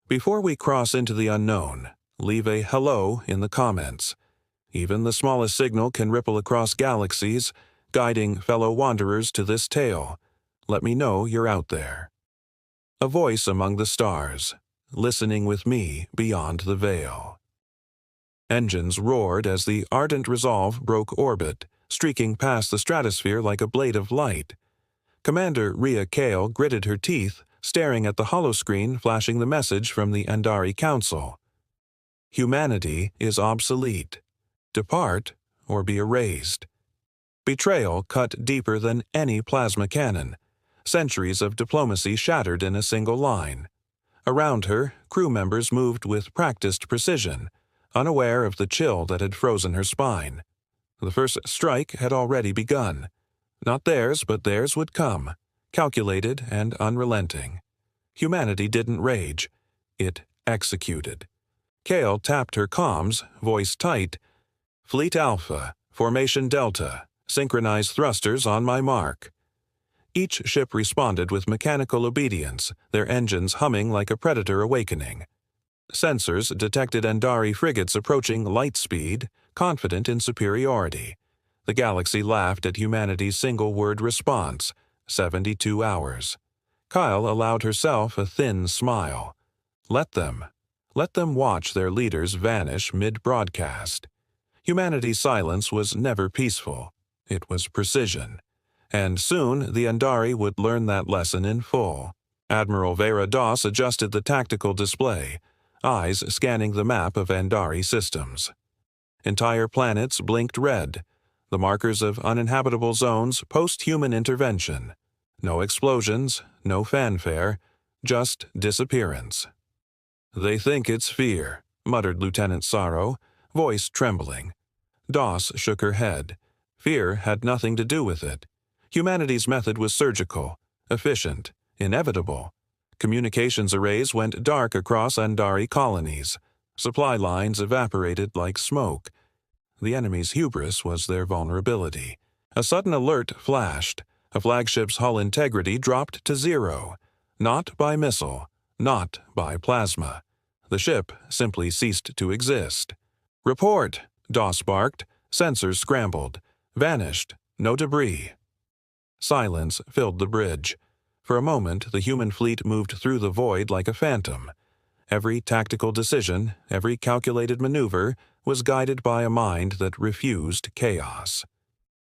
Before we cross into the unknown, leave a hello in the comments. Even the smallest signal can ripple across galaxies, guiding fellow wanderers to this tale. Let me know you're out there. A voice among the stars, listening with me beyond the veil. Engines roared as the ardent resolve broke orbit, streaking past the stratosphere like a blade of light. Commander Rhea Kale gritted her teeth, staring at the holoscreen flashing the message from the Andari Council. Humanity is obsolete. Depart or be erased. Betrayal cut deeper than any plasma cannon. Centuries of diplomacy shattered in a single line. Around her, crew members moved with practiced precision, unaware of the chill that had frozen her spine. The first strike had already begun. Not theirs, but theirs would come, calculated and unrelenting. Humanity didn't rage. It executed. Kale tapped her comms, voice tight. Fleet Alpha, Formation Delta, synchronized thrusters on my mark. Each ship responded with mechanical obedience, their engines humming like a predator awakening. Sensors detected Andari frigates approaching light speed, confident in superiority. The galaxy laughed at humanity's single-word response, 72 hours. Kyle allowed herself a thin smile. Let them watch their leaders vanish mid-broadcast. Humanity's silence was never peaceful. It was precision. And soon the Andari would learn that lesson in full. Admiral Vera Doss adjusted the tactical display, eyes scanning the map of Andari systems. Entire planets blinked red, the markers of uninhabitable zones post-human intervention. No explosions, no fanfare, just disappearance. "They think it's fear," muttered Lieutenant Sorrow, voice trembling. Doss shook her head. Fear had nothing to do with it. Humanity's method was surgical, efficient, inevitable. Communications arrays went dark across Andari colonies. Supply lines evaporated like smoke. The enemy's hubris was their vulnerability. A sudden alert flashed. A flagship's hull integrity dropped to 0. Not by missile, not by plasma. The ship simply ceased to exist. "Report," Doss barked. Sensors scrambled. Vanished. No debris. Silence filled the bridge. For a moment, the human fleet moved through the void like a phantom. Every tactical decision, every calculated maneuver, was guided by a mind that refused chaos.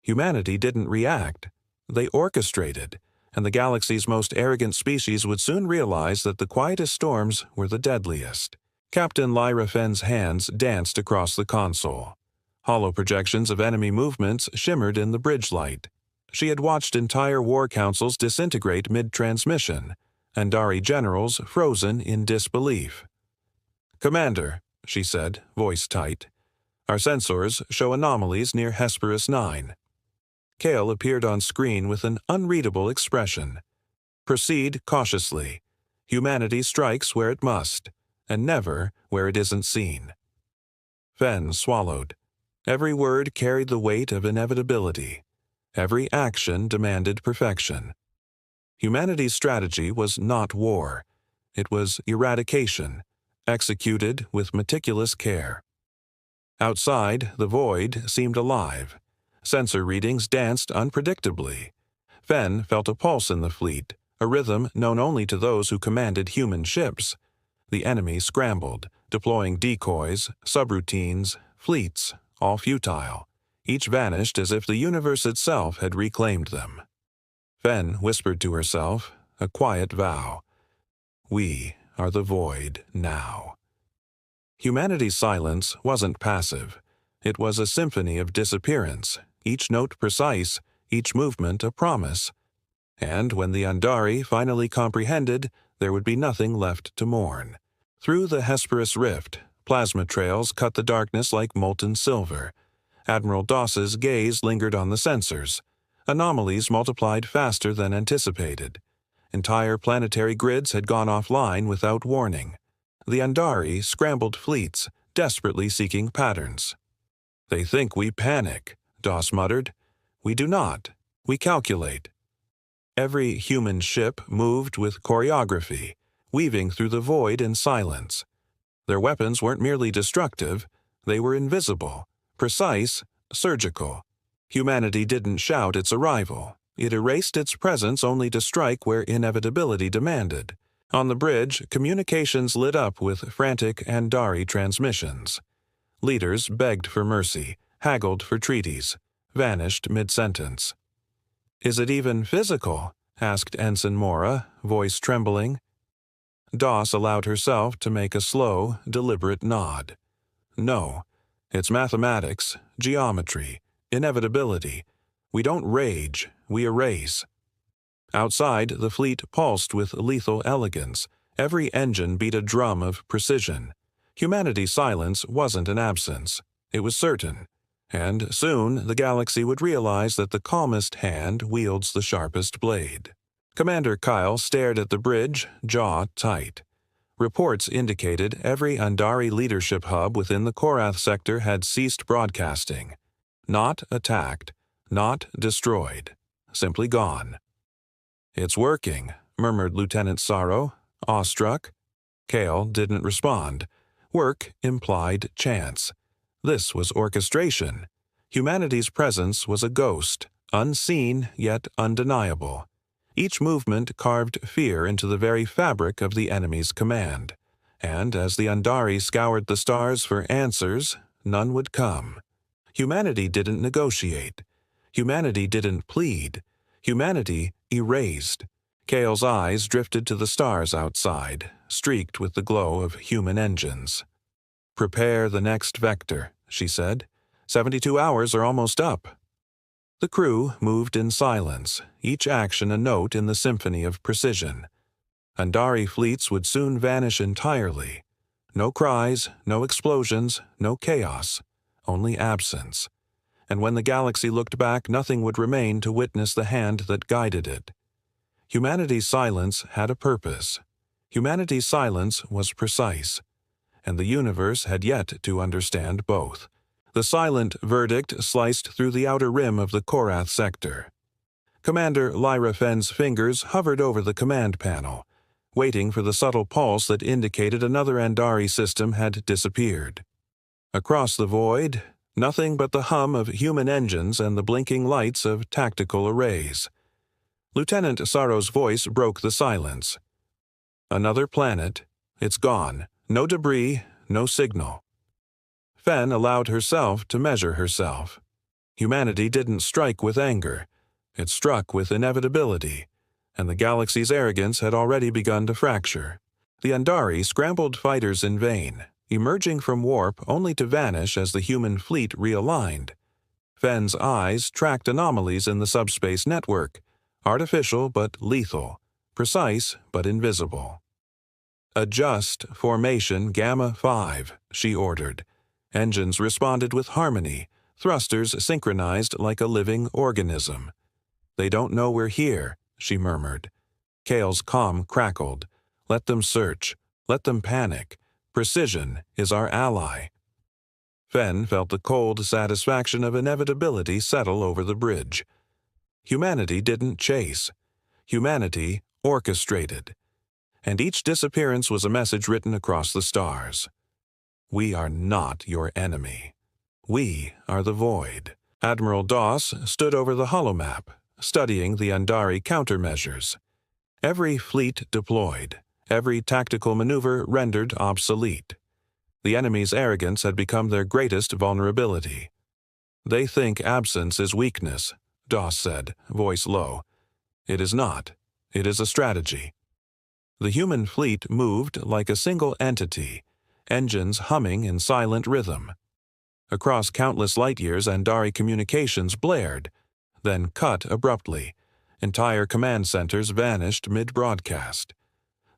Humanity didn't react. They orchestrated, and the galaxy's most arrogant species would soon realize that the quietest storms were the deadliest. Captain Lyra Fenn's hands danced across the console. Hollow projections of enemy movements shimmered in the bridge light. She had watched entire war councils disintegrate mid-transmission, Andari generals frozen in disbelief. "Commander," she said, voice tight, "our sensors show anomalies near Hesperus 9. Kale appeared on screen with an unreadable expression. "Proceed cautiously. Humanity strikes where it must, and never where it isn't seen." Fenn swallowed. Every word carried the weight of inevitability. Every action demanded perfection. Humanity's strategy was not war. It was eradication, executed with meticulous care. Outside, the void seemed alive. Sensor readings danced unpredictably. Fenn felt a pulse in the fleet, a rhythm known only to those who commanded human ships. The enemy scrambled, deploying decoys, subroutines, fleets, all futile. Each vanished as if the universe itself had reclaimed them. Fenn whispered to herself, a quiet vow. We are the void now. Humanity's silence wasn't passive. It was a symphony of disappearance, each note precise, each movement a promise. And when the Andari finally comprehended, there would be nothing left to mourn. Through the Hesperus rift, plasma trails cut the darkness like molten silver. Admiral Doss's gaze lingered on the sensors. Anomalies multiplied faster than anticipated. Entire planetary grids had gone offline without warning. The Andari scrambled fleets, desperately seeking patterns. "They think we panic," Doss muttered. "We do not. We calculate." Every human ship moved with choreography, weaving through the void in silence. Their weapons weren't merely destructive, they were invisible, precise, surgical. Humanity didn't shout its arrival. It erased its presence only to strike where inevitability demanded. On the bridge, communications lit up with frantic Andari transmissions. Leaders begged for mercy, haggled for treaties, vanished mid-sentence. "Is it even physical?" asked Ensign Mora, voice trembling. Doss allowed herself to make a slow, deliberate nod. "No. It's mathematics, geometry, inevitability. We don't rage, we erase." Outside, the fleet pulsed with lethal elegance. Every engine beat a drum of precision. Humanity's silence wasn't an absence. It was certain. And soon the galaxy would realize that the calmest hand wields the sharpest blade. Commander Kyle stared at the bridge, jaw tight. Reports indicated every Andari leadership hub within the Korath sector had ceased broadcasting. Not attacked, not destroyed, simply gone. "It's working," murmured Lieutenant Sorrow, awestruck. Kale didn't respond. Work implied chance. This was orchestration. Humanity's presence was a ghost, unseen yet undeniable. Each movement carved fear into the very fabric of the enemy's command. And as the Andari scoured the stars for answers, none would come. Humanity didn't negotiate. Humanity didn't plead. Humanity erased. Kale's eyes drifted to the stars outside, streaked with the glow of human engines. "Prepare the next vector," she said. 72 hours are almost up." The crew moved in silence, each action a note in the symphony of precision. Andari fleets would soon vanish entirely. No cries, no explosions, no chaos, only absence. And when the galaxy looked back, nothing would remain to witness the hand that guided it. Humanity's silence had a purpose. Humanity's silence was precise. And the universe had yet to understand both. The silent verdict sliced through the outer rim of the Korath sector. Commander Lyra Fenn's fingers hovered over the command panel, waiting for the subtle pulse that indicated another Andari system had disappeared. Across the void, nothing but the hum of human engines and the blinking lights of tactical arrays. Lieutenant Sorrow's voice broke the silence. "Another planet. It's gone. No debris, no signal." Fenn allowed herself to measure herself. Humanity didn't strike with anger. It struck with inevitability, and the galaxy's arrogance had already begun to fracture. The Andari scrambled fighters in vain, emerging from warp only to vanish as the human fleet realigned. Fenn's eyes tracked anomalies in the subspace network, artificial but lethal, precise but invisible. "Adjust formation Gamma 5, she ordered. Engines responded with harmony, thrusters synchronized like a living organism. "They don't know we're here," she murmured. Kale's calm crackled. "Let them search. Let them panic. Precision is our ally." Fenn felt the cold satisfaction of inevitability settle over the bridge. Humanity didn't chase. Humanity orchestrated. And each disappearance was a message written across the stars. "We are not your enemy. We are the void." Admiral Doss stood over the holomap, studying the Andari countermeasures. Every fleet deployed, every tactical maneuver rendered obsolete. The enemy's arrogance had become their greatest vulnerability. "They think absence is weakness," Doss said, voice low. "It is not. It is a strategy." The human fleet moved like a single entity, engines humming in silent rhythm. Across countless light-years, Andari communications blared, then cut abruptly. Entire command centers vanished mid-broadcast.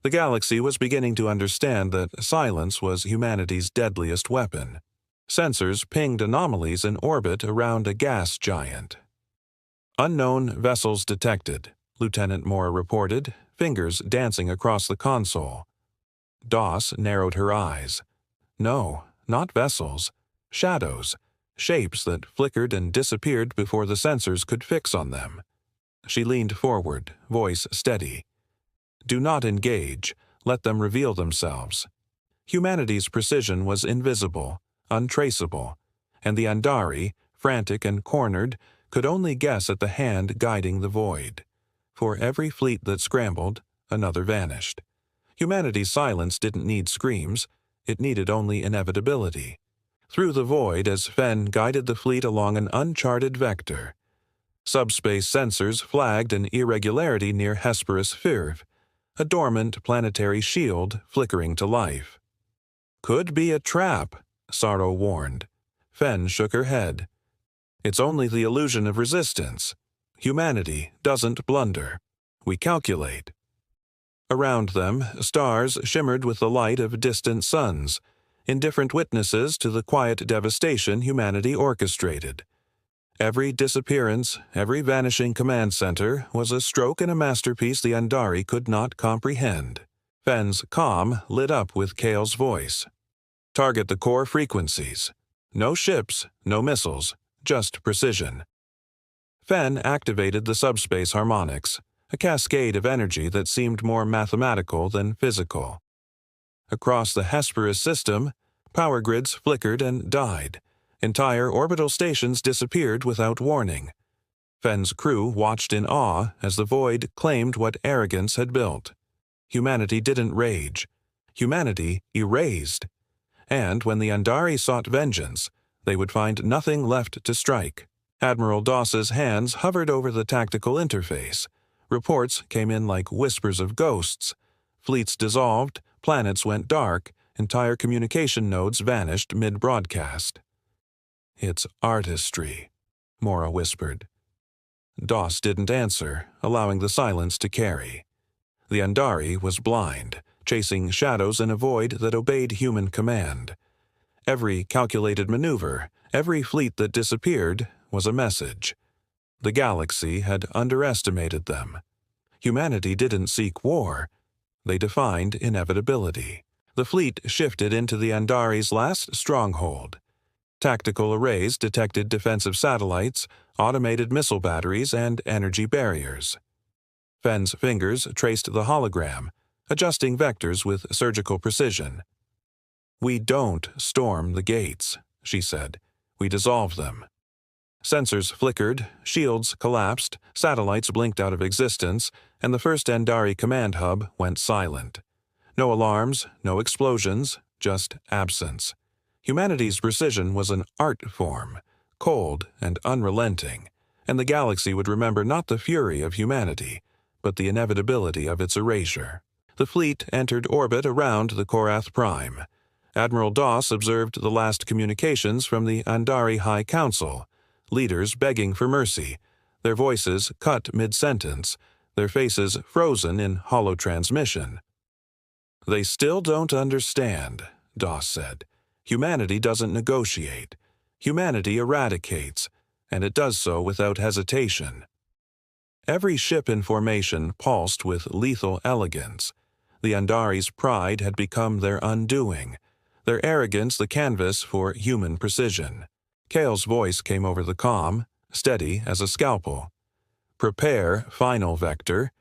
The galaxy was beginning to understand that silence was humanity's deadliest weapon. Sensors pinged anomalies in orbit around a gas giant. "Unknown vessels detected," Lieutenant Moore reported, fingers dancing across the console. Doss narrowed her eyes. No, not vessels. Shadows. Shapes that flickered and disappeared before the sensors could fix on them. She leaned forward, voice steady. "Do not engage. let them reveal themselves. Humanity's precision was invisible, untraceable, and the Andari, frantic and cornered, could only guess at the hand guiding the void. For every fleet that scrambled, another vanished. Humanity's silence didn't need screams, it needed only inevitability. Through the void as Fen guided the fleet along an uncharted vector. Subspace sensors flagged an irregularity near Hesperus Firv, a dormant planetary shield flickering to life. "Could be a trap," Sorrow warned. Fen shook her head. "It's only the illusion of resistance. Humanity doesn't blunder. We calculate." Around them, stars shimmered with the light of distant suns, indifferent witnesses to the quiet devastation humanity orchestrated. Every disappearance, every vanishing command center was a stroke in a masterpiece the Andari could not comprehend. Fen's comm lit up with Kale's voice. "Target the core frequencies. No ships, no missiles, just precision." Fen activated the subspace harmonics, a cascade of energy that seemed more mathematical than physical. Across the Hesperus system, power grids flickered and died. Entire orbital stations disappeared without warning. Fen's crew watched in awe as the void claimed what arrogance had built. Humanity didn't rage. Humanity erased. And when the Andari sought vengeance, they would find nothing left to strike. Admiral Doss's hands hovered over the tactical interface. Reports came in like whispers of ghosts. Fleets dissolved, planets went dark, entire communication nodes vanished mid-broadcast. "It's artistry," Mora whispered. Doss didn't answer, allowing the silence to carry. The Andari was blind, chasing shadows in a void that obeyed human command. Every calculated maneuver, every fleet that disappeared, was a message. The galaxy had underestimated them. Humanity didn't seek war. They defined inevitability. The fleet shifted into the Andari's last stronghold. Tactical arrays detected defensive satellites, automated missile batteries, and energy barriers. Fen's fingers traced the hologram, adjusting vectors with surgical precision. "We don't storm the gates," she said. "We dissolve them." Sensors flickered, shields collapsed, satellites blinked out of existence, and the first Andari command hub went silent. No alarms, no explosions, just absence. Humanity's precision was an art form, cold and unrelenting, and the galaxy would remember not the fury of humanity, but the inevitability of its erasure. The fleet entered orbit around the Korath Prime. Admiral Doss observed the last communications from the Andari High Council, leaders begging for mercy, their voices cut mid-sentence, their faces frozen in hollow transmission. "They still don't understand," Doss said. "Humanity doesn't negotiate. Humanity eradicates, and it does so without hesitation." Every ship in formation pulsed with lethal elegance. The Andari's pride had become their undoing, their arrogance the canvas for human precision. Kale's voice came over the comm, steady as a scalpel. "Prepare final vector.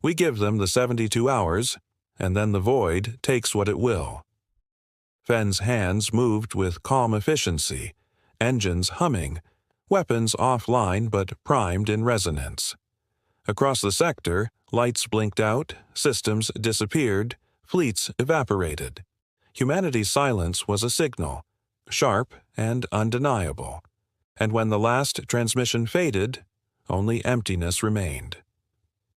We give them the 72 hours, and then the void takes what it will." Fen's hands moved with calm efficiency, engines humming, weapons offline but primed in resonance. Across the sector, lights blinked out, systems disappeared, fleets evaporated. Humanity's silence was a signal, sharp and undeniable. And when the last transmission faded, only emptiness remained.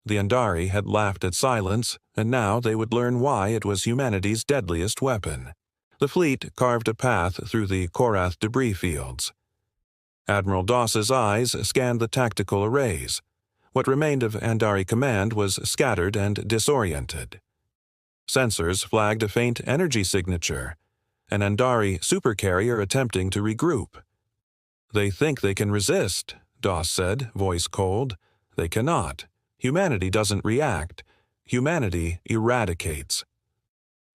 The Andari had laughed at silence, and now they would learn why it was humanity's deadliest weapon. The fleet carved a path through the Korath debris fields. Admiral Doss's eyes scanned the tactical arrays. What remained of Andari command was scattered and disoriented. Sensors flagged a faint energy signature, an Andari supercarrier attempting to regroup. "They think they can resist," Doss said, voice cold. "They cannot. Humanity doesn't react. Humanity eradicates."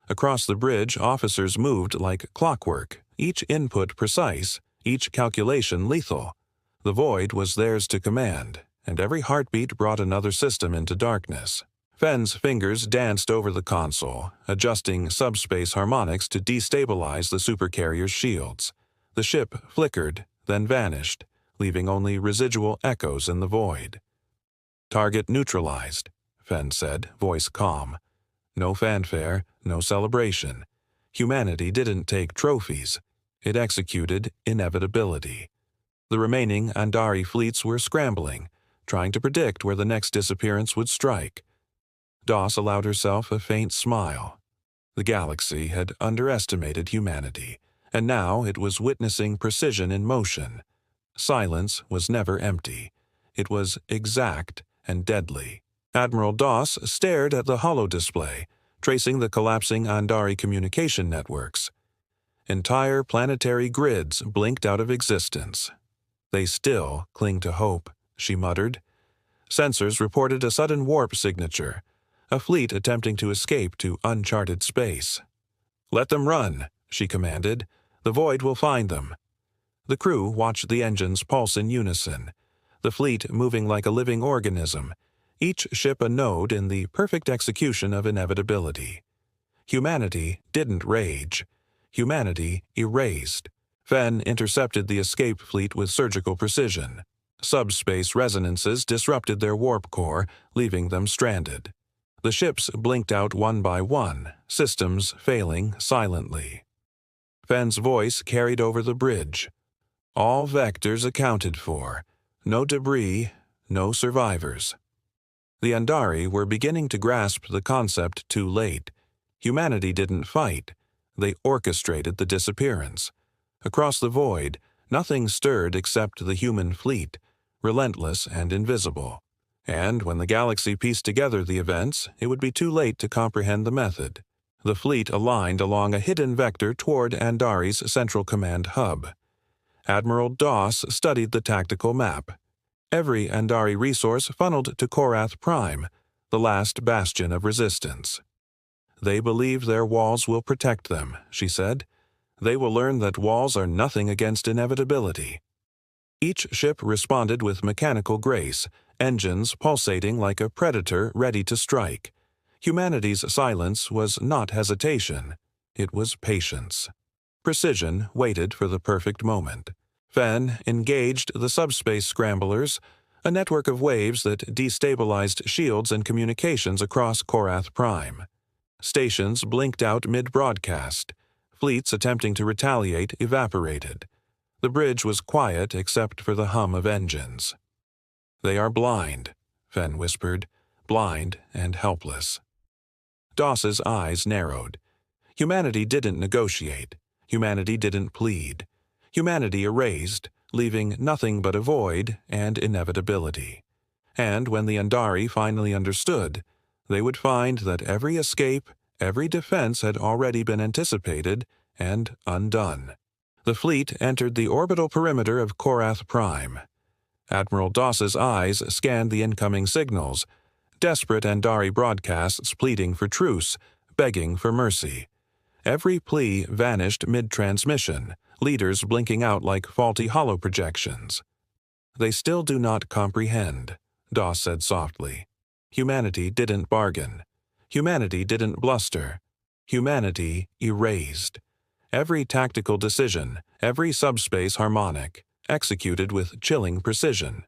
Across the bridge, officers moved like clockwork, each input precise, each calculation lethal. The void was theirs to command, and every heartbeat brought another system into darkness. Fenn's fingers danced over the console, adjusting subspace harmonics to destabilize the supercarrier's shields. The ship flickered, then vanished, leaving only residual echoes in the void. "Target neutralized," Fenn said, voice calm. No fanfare, no celebration. Humanity didn't take trophies. It executed inevitability. The remaining Andari fleets were scrambling, trying to predict where the next disappearance would strike. Doss allowed herself a faint smile. The galaxy had underestimated humanity, and now it was witnessing precision in motion. Silence was never empty. It was exact and deadly. Admiral Doss stared at the holodisplay, tracing the collapsing Andari communication networks. Entire planetary grids blinked out of existence. "They still cling to hope," she muttered. Sensors reported a sudden warp signature, a fleet attempting to escape to uncharted space. "Let them run," she commanded. "The void will find them." The crew watched the engines pulse in unison, the fleet moving like a living organism, each ship a node in the perfect execution of inevitability. Humanity didn't rage. Humanity erased. Fenn intercepted the escape fleet with surgical precision. Subspace resonances disrupted their warp core, leaving them stranded. The ships blinked out one by one, systems failing silently. Fenn's voice carried over the bridge. All vectors accounted for. No debris, no survivors. The Andari were beginning to grasp the concept too late. Humanity didn't fight. They orchestrated the disappearance. Across the void, nothing stirred except the human fleet, relentless and invisible. And when the galaxy pieced together the events, it would be too late to comprehend the method. The fleet aligned along a hidden vector toward Andari's central command hub. Admiral Doss studied the tactical map. Every Andari resource funneled to Korath Prime, the last bastion of resistance. "They believe their walls will protect them," she said. "They will learn that walls are nothing against inevitability." Each ship responded with mechanical grace, engines pulsating like a predator ready to strike. Humanity's silence was not hesitation. It was patience. Precision waited for the perfect moment. Fenn engaged the subspace scramblers, a network of waves that destabilized shields and communications across Korath Prime. Stations blinked out mid-broadcast. Fleets attempting to retaliate evaporated. The bridge was quiet except for the hum of engines. "They are blind," Fenn whispered, "blind and helpless." Doss's eyes narrowed. Humanity didn't negotiate. Humanity didn't plead. Humanity erased, leaving nothing but a void and inevitability. And when the Andari finally understood, they would find that every escape, every defense had already been anticipated and undone. The fleet entered the orbital perimeter of Korath Prime. Admiral Doss's eyes scanned the incoming signals, desperate Andari broadcasts pleading for truce, begging for mercy. Every plea vanished mid-transmission, leaders blinking out like faulty holoprojections. "They still do not comprehend," Doss said softly. Humanity didn't bargain. Humanity didn't bluster. Humanity erased. Every tactical decision, every subspace harmonic, executed with chilling precision.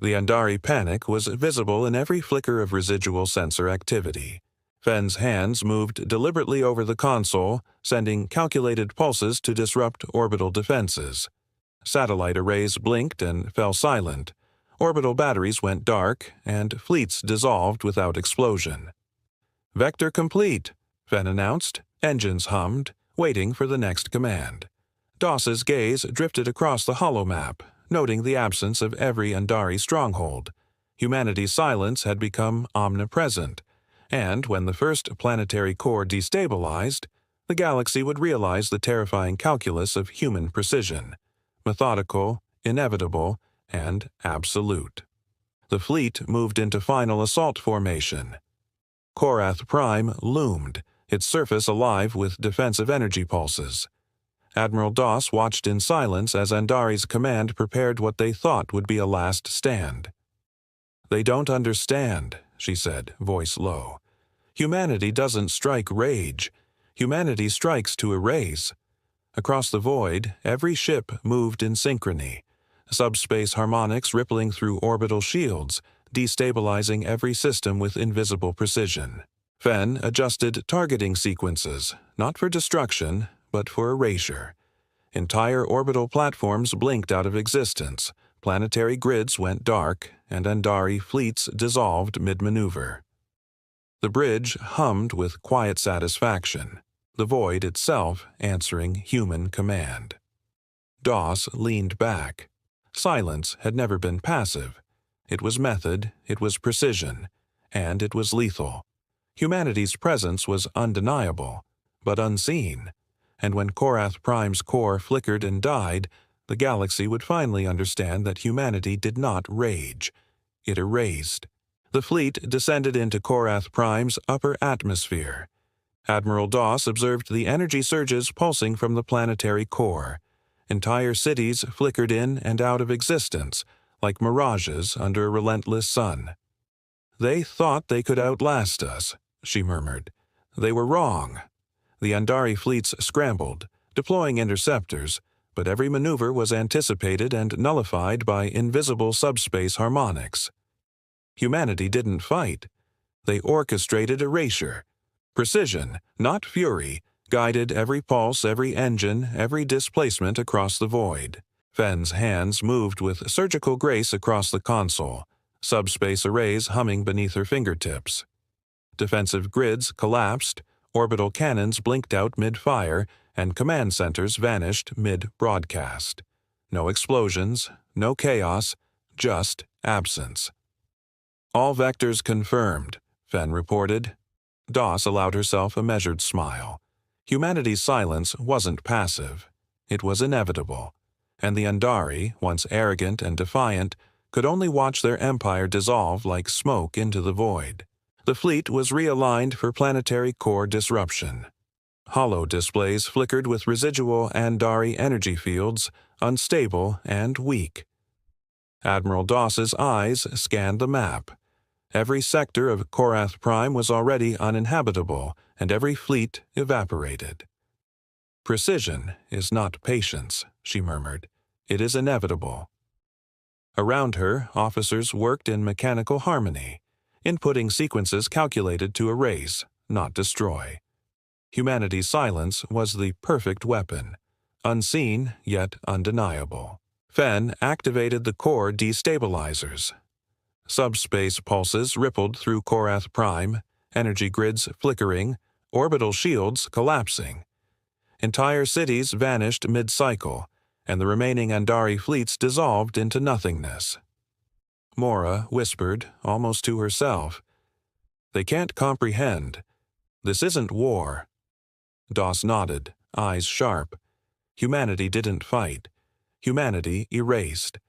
The Andari panic was visible in every flicker of residual sensor activity. Fenn's hands moved deliberately over the console, sending calculated pulses to disrupt orbital defenses. Satellite arrays blinked and fell silent. Orbital batteries went dark, and fleets dissolved without explosion. "Vector complete," Fenn announced. Engines hummed, waiting for the next command. Doss's gaze drifted across the holomap, noting the absence of every Andari stronghold. Humanity's silence had become omnipresent, and when the first planetary core destabilized, the galaxy would realize the terrifying calculus of human precision: methodical, inevitable, and absolute. The fleet moved into final assault formation. Korath Prime loomed, its surface alive with defensive energy pulses. Admiral Doss watched in silence as Andari's command prepared what they thought would be a last stand. "They don't understand," she said, voice low. Humanity doesn't strike rage. Humanity strikes to erase. Across the void, every ship moved in synchrony, subspace harmonics rippling through orbital shields, destabilizing every system with invisible precision. Fen adjusted targeting sequences, not for destruction, but for erasure. Entire orbital platforms blinked out of existence, planetary grids went dark, and Andari fleets dissolved mid-maneuver. The bridge hummed with quiet satisfaction, the void itself answering human command. Doss leaned back. Silence had never been passive. It was method, it was precision, and it was lethal. Humanity's presence was undeniable, but unseen, and when Korath Prime's core flickered and died, the galaxy would finally understand that humanity did not rage. It erased. The fleet descended into Korath Prime's upper atmosphere. Admiral Doss observed the energy surges pulsing from the planetary core. Entire cities flickered in and out of existence, like mirages under a relentless sun. "They thought they could outlast us," she murmured. "They were wrong." The Andari fleets scrambled, deploying interceptors, but every maneuver was anticipated and nullified by invisible subspace harmonics. Humanity didn't fight. They orchestrated erasure. Precision, not fury, guided every pulse, every engine, every displacement across the void. Fen's hands moved with surgical grace across the console, subspace arrays humming beneath her fingertips. Defensive grids collapsed, orbital cannons blinked out mid-fire, and command centers vanished mid-broadcast. No explosions, no chaos, just absence. "All vectors confirmed," Fen reported. Doss allowed herself a measured smile. Humanity's silence wasn't passive. It was inevitable, and the Andari, once arrogant and defiant, could only watch their empire dissolve like smoke into the void. The fleet was realigned for planetary core disruption. Holo displays flickered with residual Andari energy fields, unstable and weak. Admiral Doss's eyes scanned the map. Every sector of Korath Prime was already uninhabitable, and every fleet evaporated. "Precision is not patience," she murmured. "It is inevitable." Around her, officers worked in mechanical harmony, inputting sequences calculated to erase, not destroy. Humanity's silence was the perfect weapon, unseen yet undeniable. Fen activated the core destabilizers. Subspace pulses rippled through Korath Prime, energy grids flickering, orbital shields collapsing. Entire cities vanished mid-cycle, and the remaining Andari fleets dissolved into nothingness. Mora whispered, almost to herself, "They can't comprehend. This isn't war." Doss nodded, eyes sharp. Humanity didn't fight. Humanity erased.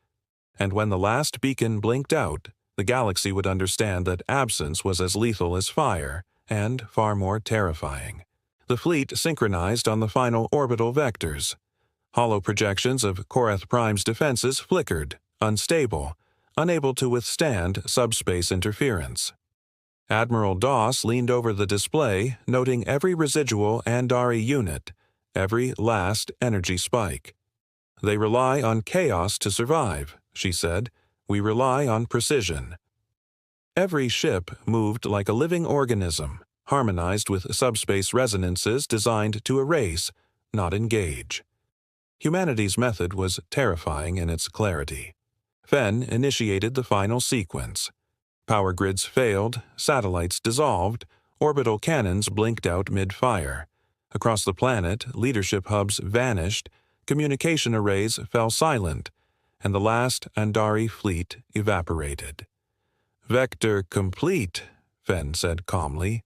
And when the last beacon blinked out, the galaxy would understand that absence was as lethal as fire, and far more terrifying. The fleet synchronized on the final orbital vectors. Hollow projections of Korath Prime's defenses flickered, unstable, unable to withstand subspace interference. Admiral Doss leaned over the display, noting every residual Andari unit, every last energy spike. "They rely on chaos to survive," she said. "We rely on precision." Every ship moved like a living organism, harmonized with subspace resonances designed to erase, not engage. Humanity's method was terrifying in its clarity. Fen initiated the final sequence. Power grids failed, satellites dissolved, orbital cannons blinked out mid-fire. Across the planet, leadership hubs vanished, communication arrays fell silent, and the last Andari fleet evaporated. "Vector complete," Fen said calmly.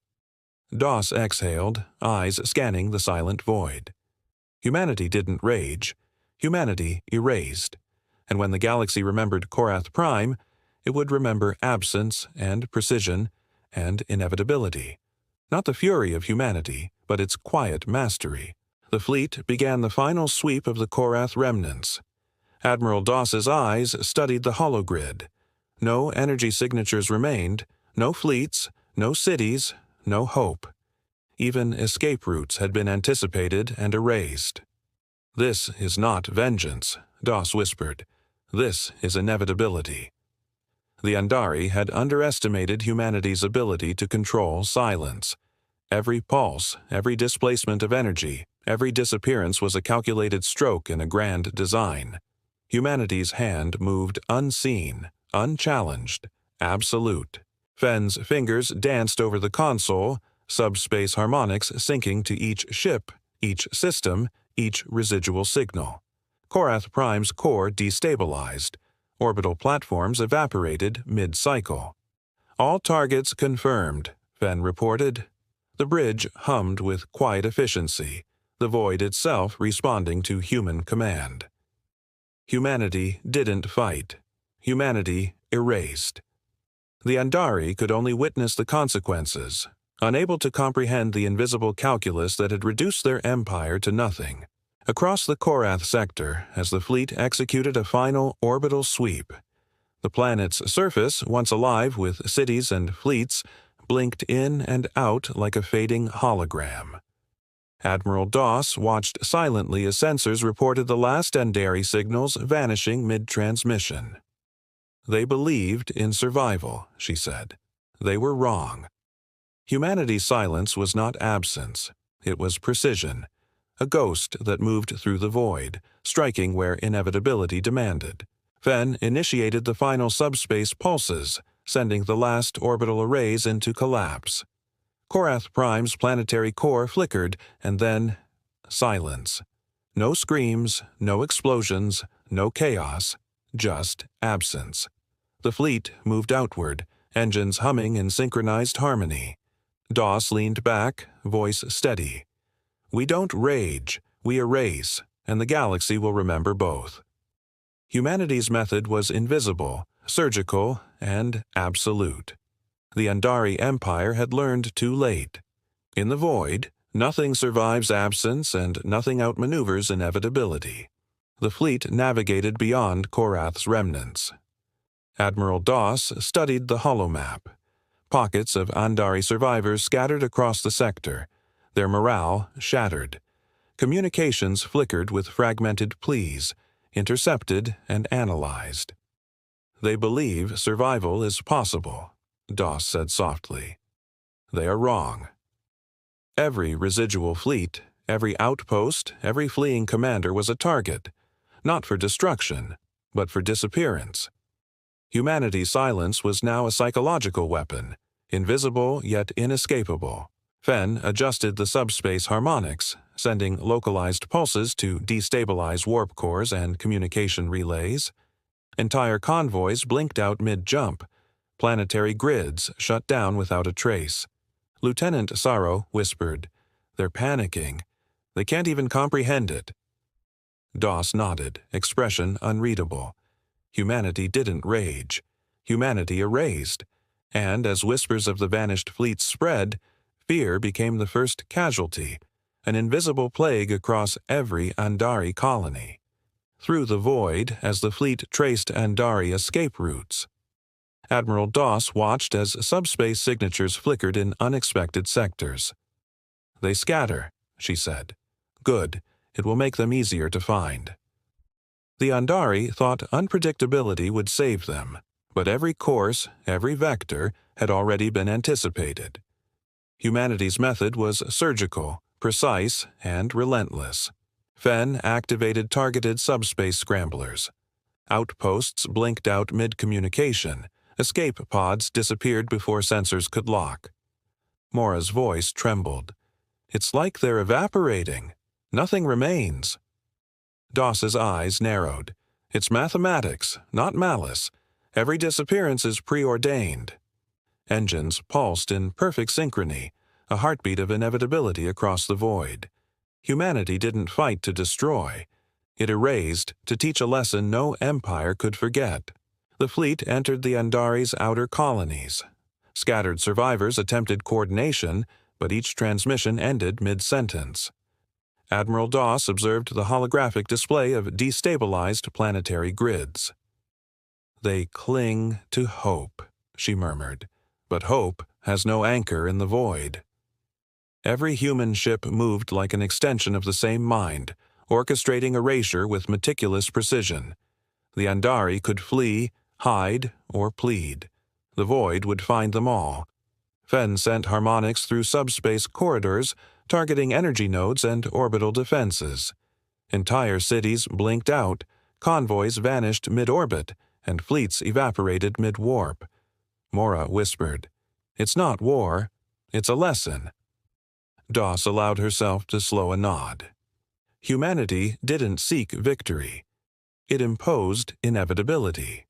Doss exhaled, eyes scanning the silent void. Humanity didn't rage. Humanity erased. And when the galaxy remembered Korath Prime, it would remember absence and precision and inevitability. Not the fury of humanity, but its quiet mastery. The fleet began the final sweep of the Korath remnants. Admiral Doss's eyes studied the hologrid. No energy signatures remained, No fleets, no cities, no hope. Even escape routes had been anticipated and erased. "This is not vengeance," Doss whispered. "This is inevitability." The Andari had underestimated humanity's ability to control silence. Every pulse, every displacement of energy, every disappearance was a calculated stroke in a grand design. Humanity's hand moved unseen, unchallenged, absolute. Fenn's fingers danced over the console, subspace harmonics syncing to each ship, each system, each residual signal. Korath Prime's core destabilized. Orbital platforms evaporated mid-cycle. "All targets confirmed," Fenn reported. The bridge hummed with quiet efficiency, the void itself responding to human command. Humanity didn't fight. Humanity erased. The Andari could only witness the consequences, unable to comprehend the invisible calculus that had reduced their empire to nothing. Across the Korath sector, as the fleet executed a final orbital sweep, the planet's surface, once alive with cities and fleets, blinked in and out like a fading hologram. Admiral Doss watched silently as sensors reported the last Andari signals vanishing mid-transmission. "They believed in survival," she said. "They were wrong." Humanity's silence was not absence. It was precision, a ghost that moved through the void, striking where inevitability demanded. Fenn initiated the final subspace pulses, sending the last orbital arrays into collapse. Korath Prime's planetary core flickered, and then silence. No screams, no explosions, no chaos, just absence. The fleet moved outward, engines humming in synchronized harmony. Doss leaned back, voice steady. "We don't rage, we erase, and the galaxy will remember both." Humanity's method was invisible, surgical, and absolute. The Andari Empire had learned too late. In the void, nothing survives absence and nothing outmaneuvers inevitability. The fleet navigated beyond Korath's remnants. Admiral Doss studied the holomap. Pockets of Andari survivors scattered across the sector, their morale shattered. Communications flickered with fragmented pleas, intercepted and analyzed. "They believe survival is possible," Doss said softly. "They are wrong." Every residual fleet, every outpost, every fleeing commander was a target, not for destruction, but for disappearance. Humanity's silence was now a psychological weapon, invisible yet inescapable. Fenn adjusted the subspace harmonics, sending localized pulses to destabilize warp cores and communication relays. Entire convoys blinked out mid-jump. Planetary grids shut down without a trace. Lieutenant Saro whispered, "They're panicking. They can't even comprehend it." Doss nodded, expression unreadable. Humanity didn't rage. Humanity erased. And as whispers of the vanished fleets spread, fear became the first casualty, an invisible plague across every Andari colony. Through the void, as the fleet traced Andari escape routes, Admiral Doss watched as subspace signatures flickered in unexpected sectors. "They scatter," she said. "Good. It will make them easier to find." The Andari thought unpredictability would save them, but every course, every vector, had already been anticipated. Humanity's method was surgical, precise, and relentless. Fenn activated targeted subspace scramblers. Outposts blinked out mid-communication. Escape pods disappeared before sensors could lock. Mora's voice trembled. "It's like they're evaporating. Nothing remains." Doss's eyes narrowed. "It's mathematics, not malice. Every disappearance is preordained." Engines pulsed in perfect synchrony, a heartbeat of inevitability across the void. Humanity didn't fight to destroy. It erased to teach a lesson no empire could forget. The fleet entered the Andari's outer colonies. Scattered survivors attempted coordination, but each transmission ended mid-sentence. Admiral Doss observed the holographic display of destabilized planetary grids. "They cling to hope," she murmured, but hope has no anchor in the void. Every human ship moved like an extension of the same mind, orchestrating erasure with meticulous precision. The Andari could flee, hide, or plead. The void would find them all. Fen sent harmonics through subspace corridors, targeting energy nodes and orbital defenses. Entire cities blinked out, convoys vanished mid-orbit, and fleets evaporated mid-warp. Mora whispered, "It's not war, it's a lesson." Doss allowed herself to slow a nod. Humanity didn't seek victory. It imposed inevitability.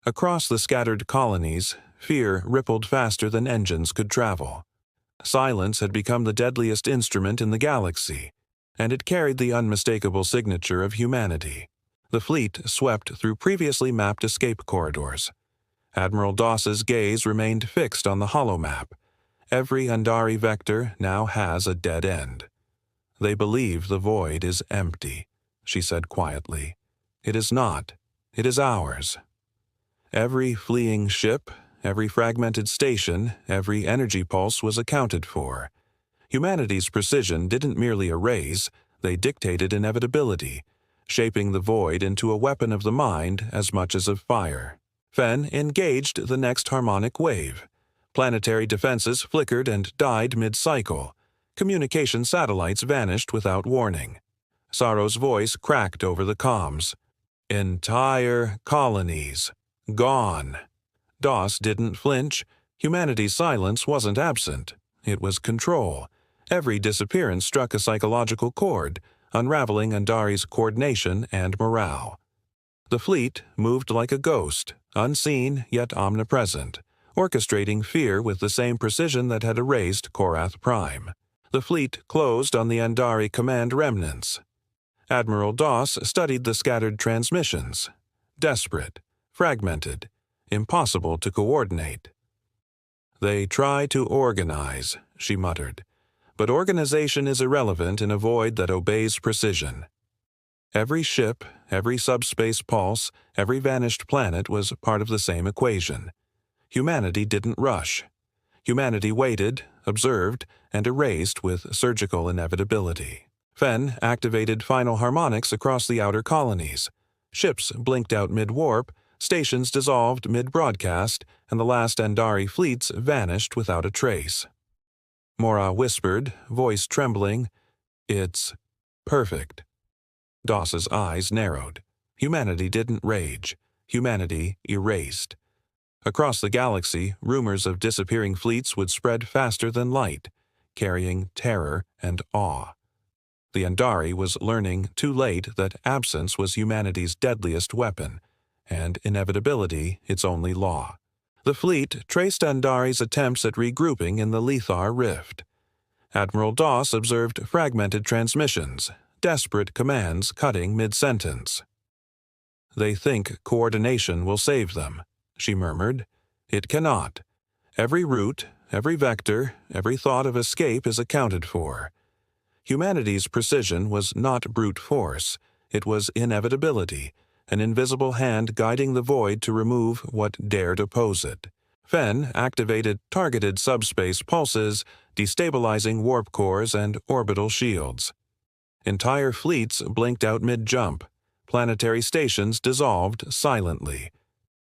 Across the scattered colonies, fear rippled faster than engines could travel. Silence had become the deadliest instrument in the galaxy, and it carried the unmistakable signature of humanity. The fleet swept through previously mapped escape corridors. Admiral Doss's gaze remained fixed on the holomap. Every Andari vector now has a dead end. "They believe the void is empty," she said quietly. "It is not. It is ours." Every fleeing ship, every fragmented station, every energy pulse was accounted for. Humanity's precision didn't merely erase, they dictated inevitability, shaping the void into a weapon of the mind as much as of fire. Fen engaged the next harmonic wave. Planetary defenses flickered and died mid-cycle. Communication satellites vanished without warning. Sorrow's voice cracked over the comms. "Entire colonies. Gone." Doss didn't flinch. Humanity's silence wasn't absent. It was control. Every disappearance struck a psychological chord, unraveling Andari's coordination and morale. The fleet moved like a ghost, unseen yet omnipresent, orchestrating fear with the same precision that had erased Korath Prime. The fleet closed on the Andari command remnants. Admiral Doss studied the scattered transmissions. Desperate, fragmented, impossible to coordinate. "They try to organize," she muttered, "but organization is irrelevant in a void that obeys precision." Every ship, every subspace pulse, every vanished planet was part of the same equation. Humanity didn't rush. Humanity waited, observed, and erased with surgical inevitability. Fen activated final harmonics across the outer colonies. Ships blinked out mid-warp, stations dissolved mid-broadcast, and the last Andari fleets vanished without a trace. Mora whispered, voice trembling, "It's perfect." Doss's eyes narrowed. Humanity didn't rage. Humanity erased. Across the galaxy, rumors of disappearing fleets would spread faster than light, carrying terror and awe. The Andari was learning too late that absence was humanity's deadliest weapon, and inevitability its only law. The fleet traced Andari's attempts at regrouping in the Lethar Rift. Admiral Doss observed fragmented transmissions, desperate commands cutting mid-sentence. "They think coordination will save them," she murmured. "It cannot. Every route, every vector, every thought of escape is accounted for." Humanity's precision was not brute force. It was inevitability, an invisible hand guiding the void to remove what dared oppose it. Fen activated targeted subspace pulses, destabilizing warp cores and orbital shields. Entire fleets blinked out mid-jump. Planetary stations dissolved silently.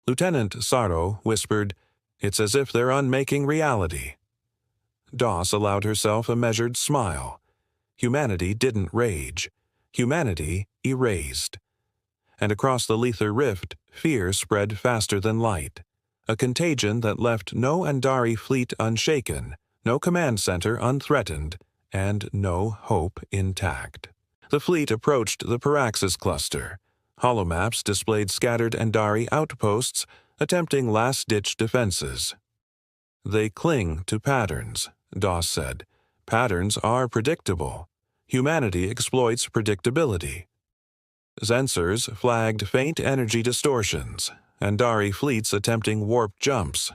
Lieutenant Sorrow whispered, "It's as if they're unmaking reality." Doss allowed herself a measured smile. Humanity didn't rage. Humanity erased. And across the Lethar Rift, fear spread faster than light. A contagion that left no Andari fleet unshaken, no command center unthreatened, and no hope intact. The fleet approached the Paraxis cluster. Holomaps displayed scattered Andari outposts, attempting last-ditch defenses. "They cling to patterns," Doss said. "Patterns are predictable. Humanity exploits predictability." Sensors flagged faint energy distortions, Andari fleets attempting warp jumps.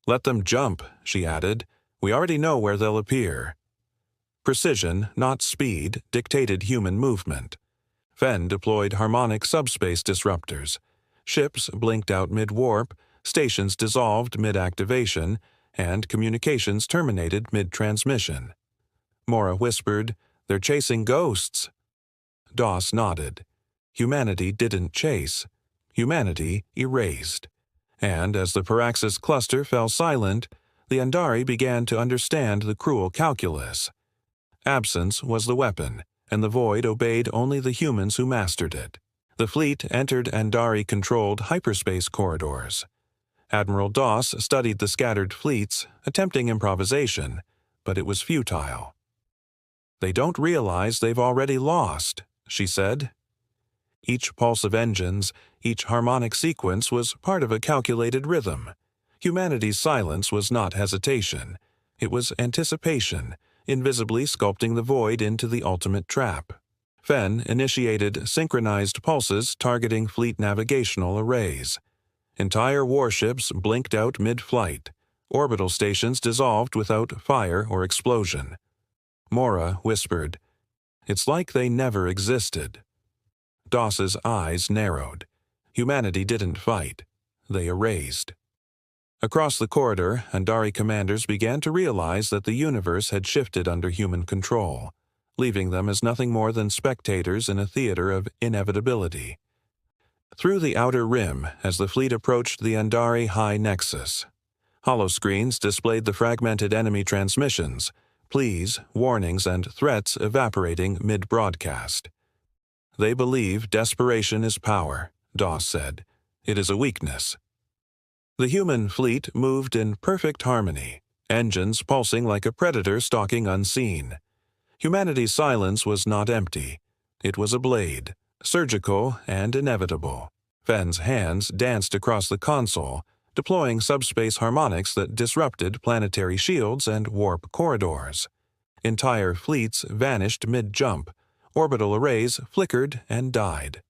"Let them jump," she added. "We already know where they'll appear." Precision, not speed, dictated human movement. Fen deployed harmonic subspace disruptors. Ships blinked out mid-warp, stations dissolved mid-activation, and communications terminated mid-transmission. Mora whispered, "They're chasing ghosts." Doss nodded. Humanity didn't chase. Humanity erased. And as the Paraxis cluster fell silent, the Andari began to understand the cruel calculus. Absence was the weapon, and the void obeyed only the humans who mastered it. The fleet entered Andari-controlled hyperspace corridors. Admiral Doss studied the scattered fleets, attempting improvisation, but it was futile. "They don't realize they've already lost," she said. Each pulse of engines, each harmonic sequence was part of a calculated rhythm. Humanity's silence was not hesitation. It was anticipation, invisibly sculpting the void into the ultimate trap. Fen initiated synchronized pulses targeting fleet navigational arrays. Entire warships blinked out mid-flight. Orbital stations dissolved without fire or explosion. Mora whispered, "It's like they never existed." Doss's eyes narrowed. Humanity didn't fight. They erased. Across the corridor, Andari commanders began to realize that the universe had shifted under human control, leaving them as nothing more than spectators in a theater of inevitability. Through the outer rim, as the fleet approached the Andari High Nexus, holoscreens displayed the fragmented enemy transmissions, pleas, warnings, and threats evaporating mid-broadcast. "They believe desperation is power," Doss said. "It is a weakness." The human fleet moved in perfect harmony, engines pulsing like a predator stalking unseen. Humanity's silence was not empty. It was a blade, surgical and inevitable. Fen's hands danced across the console, deploying subspace harmonics that disrupted planetary shields and warp corridors. Entire fleets vanished mid-jump. Orbital arrays flickered and died.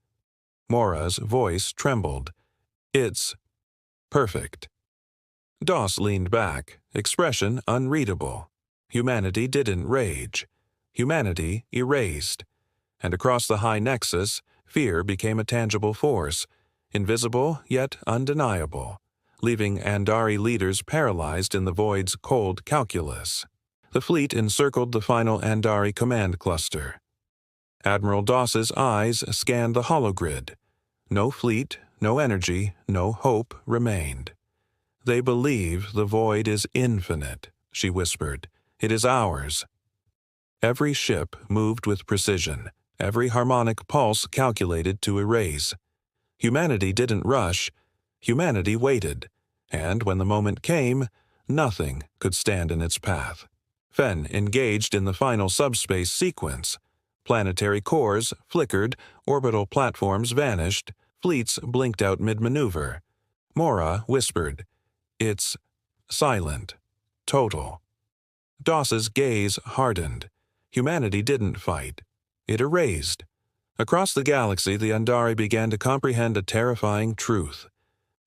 Mora's voice trembled. "It's perfect." Doss leaned back, expression unreadable. Humanity didn't rage. Humanity erased. And across the high nexus, fear became a tangible force, invisible yet undeniable, leaving Andari leaders paralyzed in the void's cold calculus. The fleet encircled the final Andari command cluster. Admiral Doss's eyes scanned the hologrid. No fleet, no energy, no hope remained. "They believe the void is infinite," she whispered. "It is ours." Every ship moved with precision, every harmonic pulse calculated to erase. Humanity didn't rush. Humanity waited, and when the moment came, nothing could stand in its path. Fen engaged in the final subspace sequence. Planetary cores flickered, orbital platforms vanished, fleets blinked out mid-maneuver. Mora whispered, "It's silent, total." Doss's gaze hardened. Humanity didn't fight. It erased. Across the galaxy, the Andari began to comprehend a terrifying truth.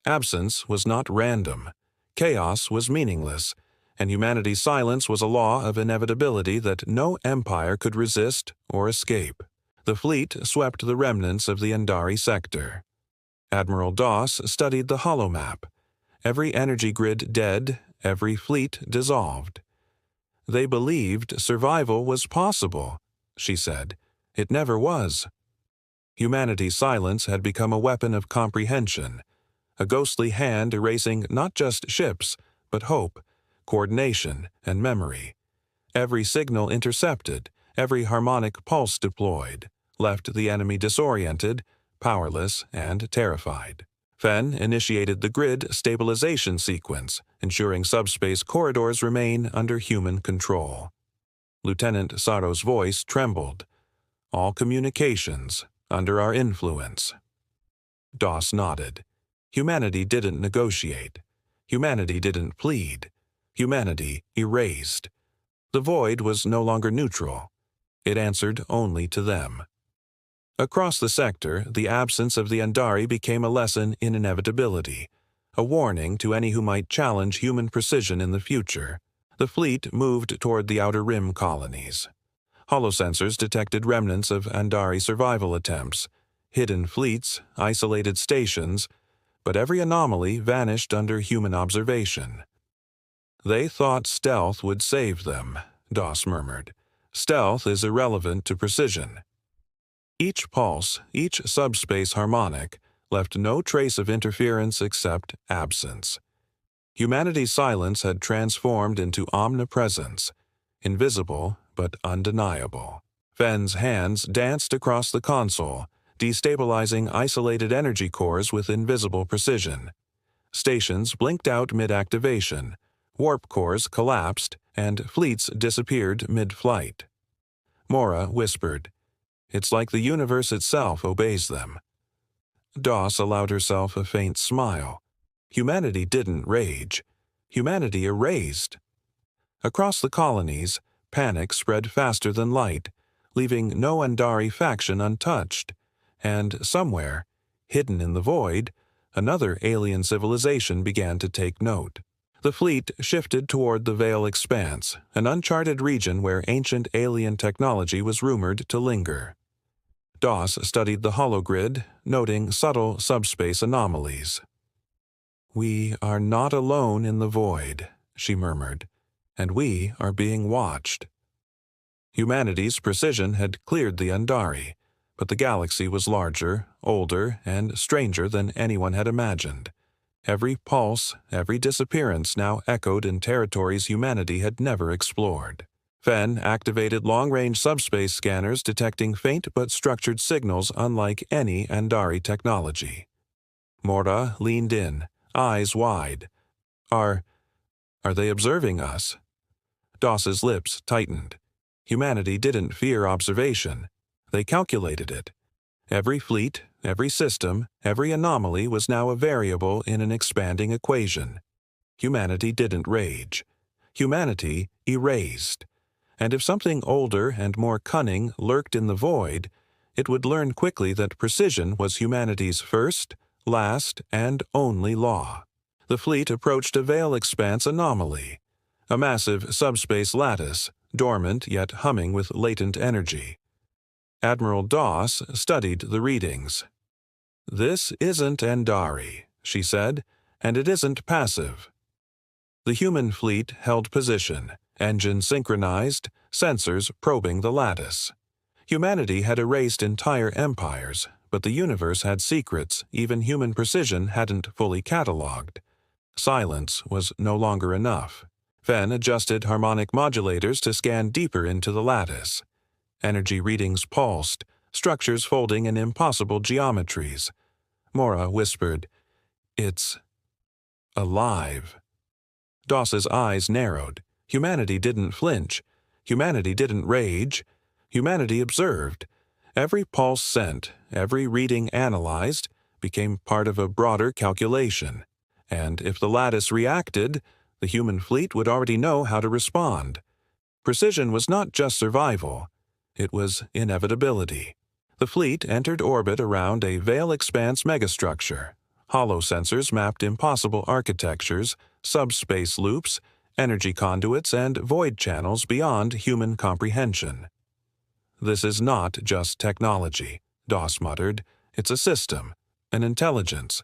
Absence was not random. Chaos was meaningless, and humanity's silence was a law of inevitability that no empire could resist or escape. The fleet swept the remnants of the Andari sector. Admiral Doss studied the holomap. Every energy grid dead, every fleet dissolved. "They believed survival was possible," she said. "It never was." Humanity's silence had become a weapon of comprehension, a ghostly hand erasing not just ships, but hope, coordination, and memory. Every signal intercepted, every harmonic pulse deployed, left the enemy disoriented, powerless, and terrified. Fen initiated the grid stabilization sequence, ensuring subspace corridors remain under human control. Lieutenant Saro's voice trembled. "All communications under our influence." Doss nodded. Humanity didn't negotiate. Humanity didn't plead. Humanity erased. The void was no longer neutral. It answered only to them. Across the sector, the absence of the Andari became a lesson in inevitability, a warning to any who might challenge human precision in the future. The fleet moved toward the Outer Rim colonies. Holosensors detected remnants of Andari survival attempts, hidden fleets, isolated stations, but every anomaly vanished under human observation. "They thought stealth would save them," Doss murmured. "Stealth is irrelevant to precision." Each pulse, each subspace harmonic, left no trace of interference except absence. Humanity's silence had transformed into omnipresence, invisible but undeniable. Fenn's hands danced across the console, destabilizing isolated energy cores with invisible precision. Stations blinked out mid-activation, warp cores collapsed, and fleets disappeared mid-flight. Mora whispered, "It's like the universe itself obeys them." Doss allowed herself a faint smile. Humanity didn't rage. Humanity erased. Across the colonies, panic spread faster than light, leaving no Andari faction untouched. And somewhere, hidden in the void, another alien civilization began to take note. The fleet shifted toward the Veil Expanse, an uncharted region where ancient alien technology was rumored to linger. Doss studied the hologrid, noting subtle subspace anomalies. "We are not alone in the void," she murmured, "and we are being watched." Humanity's precision had cleared the Andari, but the galaxy was larger, older, and stranger than anyone had imagined. Every pulse, every disappearance now echoed in territories humanity had never explored. Fenn activated long-range subspace scanners detecting faint but structured signals unlike any Andari technology. Mora leaned in, eyes wide. Are they observing us?" Doss's lips tightened. Humanity didn't fear observation. They calculated it. Every fleet, every system, every anomaly was now a variable in an expanding equation. Humanity didn't rage. Humanity erased. And if something older and more cunning lurked in the void, it would learn quickly that precision was humanity's first, last, and only law. The fleet approached a Veil Expanse anomaly, a massive subspace lattice, dormant yet humming with latent energy. Admiral Doss studied the readings. "This isn't Andari," she said, "and it isn't passive." The human fleet held position, engines synchronized, sensors probing the lattice. Humanity had erased entire empires, but the universe had secrets even human precision hadn't fully cataloged. Silence was no longer enough. Fenn adjusted harmonic modulators to scan deeper into the lattice. Energy readings pulsed, structures folding in impossible geometries. Mora whispered, "It's alive." Doss's eyes narrowed. Humanity didn't flinch. Humanity didn't rage. Humanity observed. Every pulse sent, every reading analyzed, became part of a broader calculation. And if the lattice reacted, the human fleet would already know how to respond. Precision was not just survival. It was inevitability. The fleet entered orbit around a Veil Expanse megastructure. Holosensors mapped impossible architectures, subspace loops, energy conduits, and void channels beyond human comprehension. "This is not just technology," Doss muttered. "It's a system, an intelligence."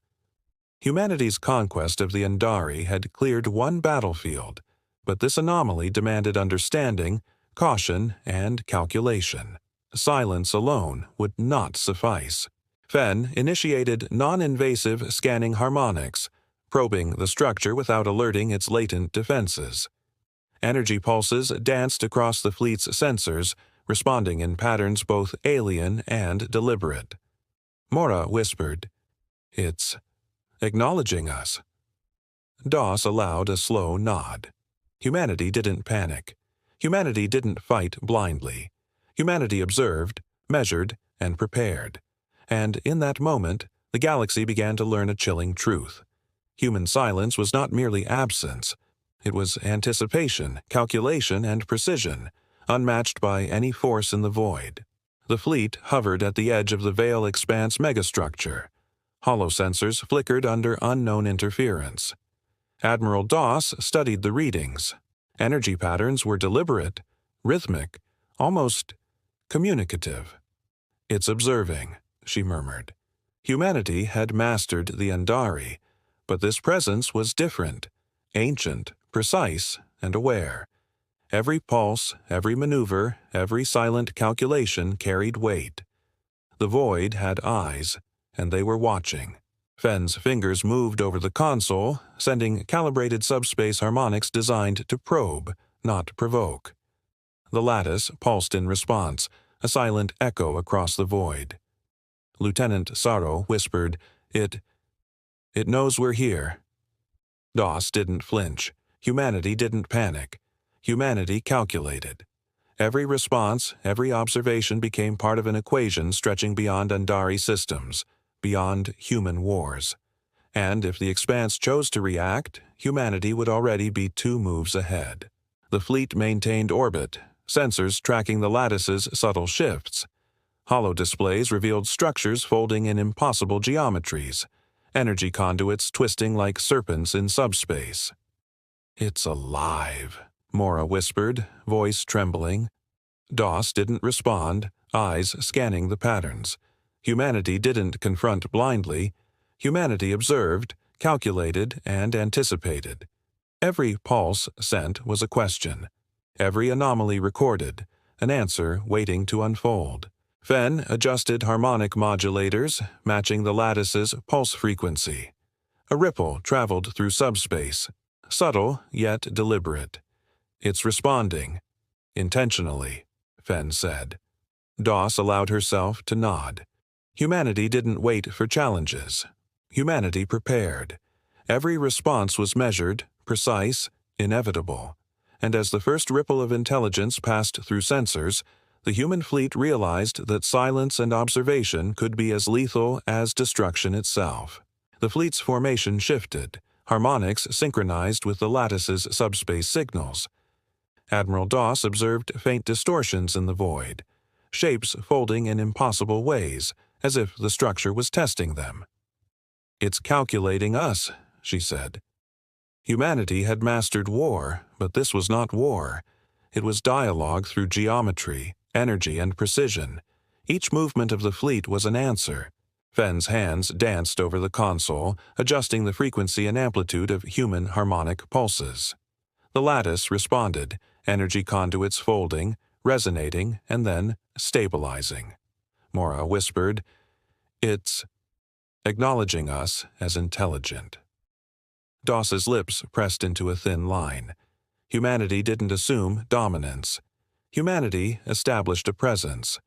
Humanity's conquest of the Andari had cleared one battlefield, but this anomaly demanded understanding, caution, and calculation. Silence alone would not suffice. Fenn initiated non-invasive scanning harmonics, probing the structure without alerting its latent defenses. Energy pulses danced across the fleet's sensors, responding in patterns both alien and deliberate. Mora whispered, "It's acknowledging us." Doss allowed a slow nod. Humanity didn't panic. Humanity didn't fight blindly. Humanity observed, measured, and prepared. And in that moment, the galaxy began to learn a chilling truth. Human silence was not merely absence. It was anticipation, calculation, and precision, unmatched by any force in the void. The fleet hovered at the edge of the Veil Expanse megastructure. Holosensors flickered under unknown interference. Admiral Doss studied the readings. Energy patterns were deliberate, rhythmic, almost communicative. "It's observing," she murmured. Humanity had mastered the Andari, but this presence was different, ancient, precise, and aware. Every pulse, every maneuver, every silent calculation carried weight. The void had eyes, and they were watching. Fenn's fingers moved over the console, sending calibrated subspace harmonics designed to probe, not provoke. The lattice pulsed in response, a silent echo across the void. Lieutenant Sorrow whispered, It knows we're here." DOS didn't flinch. Humanity didn't panic. Humanity calculated. Every response, every observation became part of an equation stretching beyond Andari systems, beyond human wars. And if the Expanse chose to react, humanity would already be 2 moves ahead. The fleet maintained orbit, sensors tracking the lattice's subtle shifts. Holodisplays revealed structures folding in impossible geometries, energy conduits twisting like serpents in subspace. "It's alive," Mora whispered, voice trembling. DOS didn't respond, eyes scanning the patterns. Humanity didn't confront blindly. Humanity observed, calculated, and anticipated. Every pulse sent was a question. Every anomaly recorded, an answer waiting to unfold. Fenn adjusted harmonic modulators, matching the lattice's pulse frequency. A ripple traveled through subspace, subtle yet deliberate. "It's responding. Intentionally," Fenn said. DOS allowed herself to nod. Humanity didn't wait for challenges. Humanity prepared. Every response was measured, precise, inevitable. And as the first ripple of intelligence passed through sensors, the human fleet realized that silence and observation could be as lethal as destruction itself. The fleet's formation shifted, harmonics synchronized with the lattice's subspace signals. Admiral DOS observed faint distortions in the void, shapes folding in impossible ways, as if the structure was testing them. "It's calculating us," she said. Humanity had mastered war, but this was not war. It was dialogue through geometry, energy, and precision. Each movement of the fleet was an answer. Fenn's hands danced over the console, adjusting the frequency and amplitude of human harmonic pulses. The lattice responded, energy conduits folding, resonating, and then stabilizing. Mora whispered, "It's acknowledging us as intelligent." DOS's lips pressed into a thin line. Humanity didn't assume dominance. Humanity established a presence.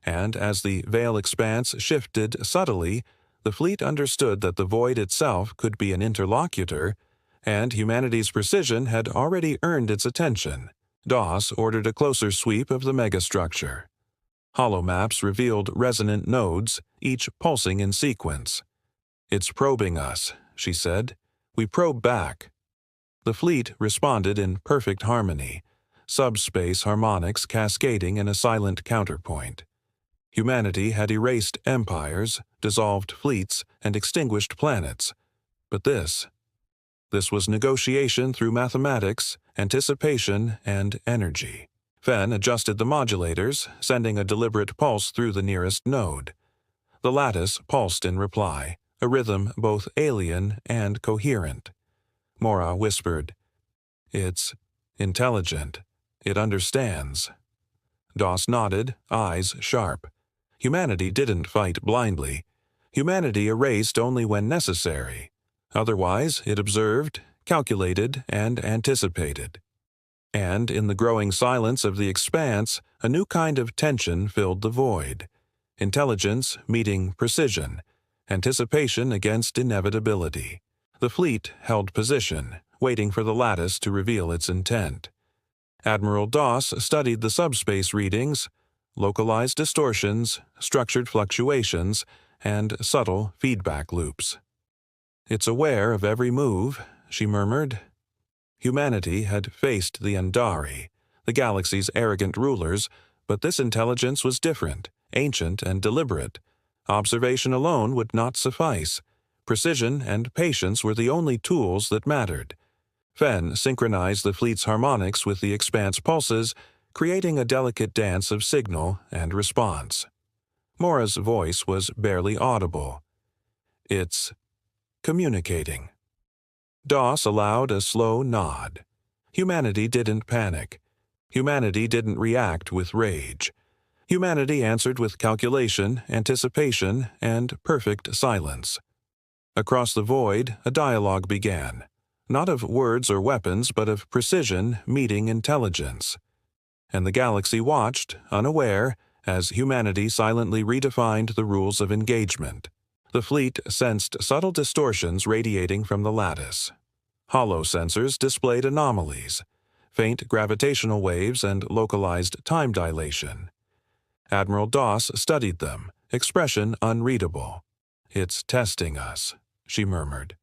And as the veil expanse shifted subtly, the fleet understood that the void itself could be an interlocutor, and humanity's precision had already earned its attention. DOS ordered a closer sweep of the megastructure. Holomaps revealed resonant nodes, each pulsing in sequence. "It's probing us," she said. "We probe back." The fleet responded in perfect harmony, subspace harmonics cascading in a silent counterpoint. Humanity had erased empires, dissolved fleets, and extinguished planets. But this was negotiation through mathematics, anticipation, and energy. Fenn adjusted the modulators, sending a deliberate pulse through the nearest node. The lattice pulsed in reply, a rhythm both alien and coherent. Mora whispered, "It's intelligent. It understands." DOS nodded, eyes sharp. Humanity didn't fight blindly. Humanity erased only when necessary. Otherwise, it observed, calculated, and anticipated. And in the growing silence of the expanse, a new kind of tension filled the void. Intelligence meeting precision, anticipation against inevitability. The fleet held position, waiting for the lattice to reveal its intent. Admiral DOS studied the subspace readings, localized distortions, structured fluctuations, and subtle feedback loops. "It's aware of every move," she murmured. Humanity had faced the Andari, the galaxy's arrogant rulers, but this intelligence was different, ancient, and deliberate. Observation alone would not suffice. Precision and patience were the only tools that mattered. Fenn synchronized the fleet's harmonics with the expanse pulses, creating a delicate dance of signal and response. Mora's voice was barely audible, It's communicating. DOS allowed a slow nod. Humanity didn't panic. Humanity didn't react with rage. Humanity answered with calculation, anticipation, and perfect silence. Across the void, a dialogue began, not of words or weapons, but of precision meeting intelligence. And the galaxy watched, unaware, as humanity silently redefined the rules of engagement. The fleet sensed subtle distortions radiating from the lattice. Hollow sensors displayed anomalies, faint gravitational waves and localized time dilation. Admiral Doss studied them, expression unreadable. "It's testing us," she murmured.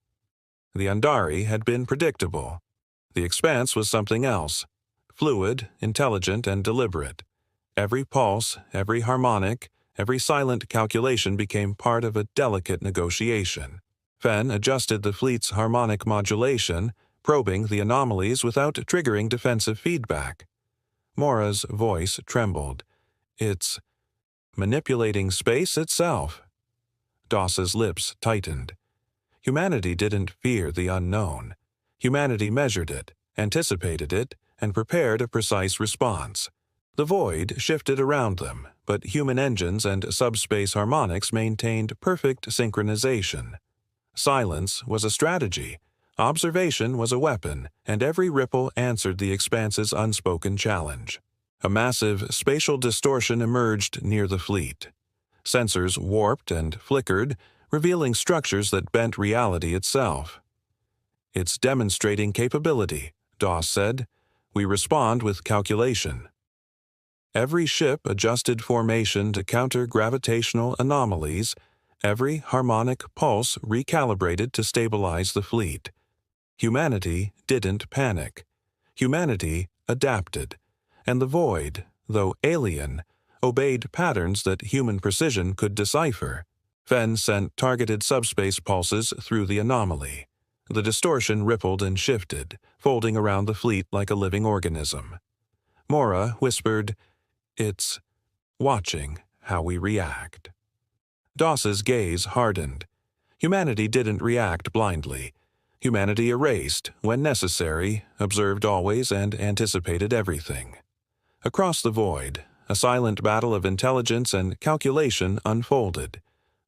The Andari had been predictable. The Expanse was something else, fluid, intelligent, and deliberate. Every pulse, every harmonic, every silent calculation became part of a delicate negotiation. Fen adjusted the fleet's harmonic modulation, probing the anomalies without triggering defensive feedback. Mora's voice trembled. "It's manipulating space itself." Doss's lips tightened. Humanity didn't fear the unknown. Humanity measured it, anticipated it, and prepared a precise response. The void shifted around them, but human engines and subspace harmonics maintained perfect synchronization. Silence was a strategy, observation was a weapon, and every ripple answered the Expanse's unspoken challenge. A massive spatial distortion emerged near the fleet. Sensors warped and flickered, revealing structures that bent reality itself. "It's demonstrating capability," Doss said. "We respond with calculation." Every ship adjusted formation to counter gravitational anomalies, every harmonic pulse recalibrated to stabilize the fleet. Humanity didn't panic. Humanity adapted, and the void, though alien, obeyed patterns that human precision could decipher. Fen sent targeted subspace pulses through the anomaly. The distortion rippled and shifted, folding around the fleet like a living organism. Mora whispered, "It's watching how we react." Doss's gaze hardened. Humanity didn't react blindly. Humanity erased, when necessary, observed always, and anticipated everything. Across the void, a silent battle of intelligence and calculation unfolded.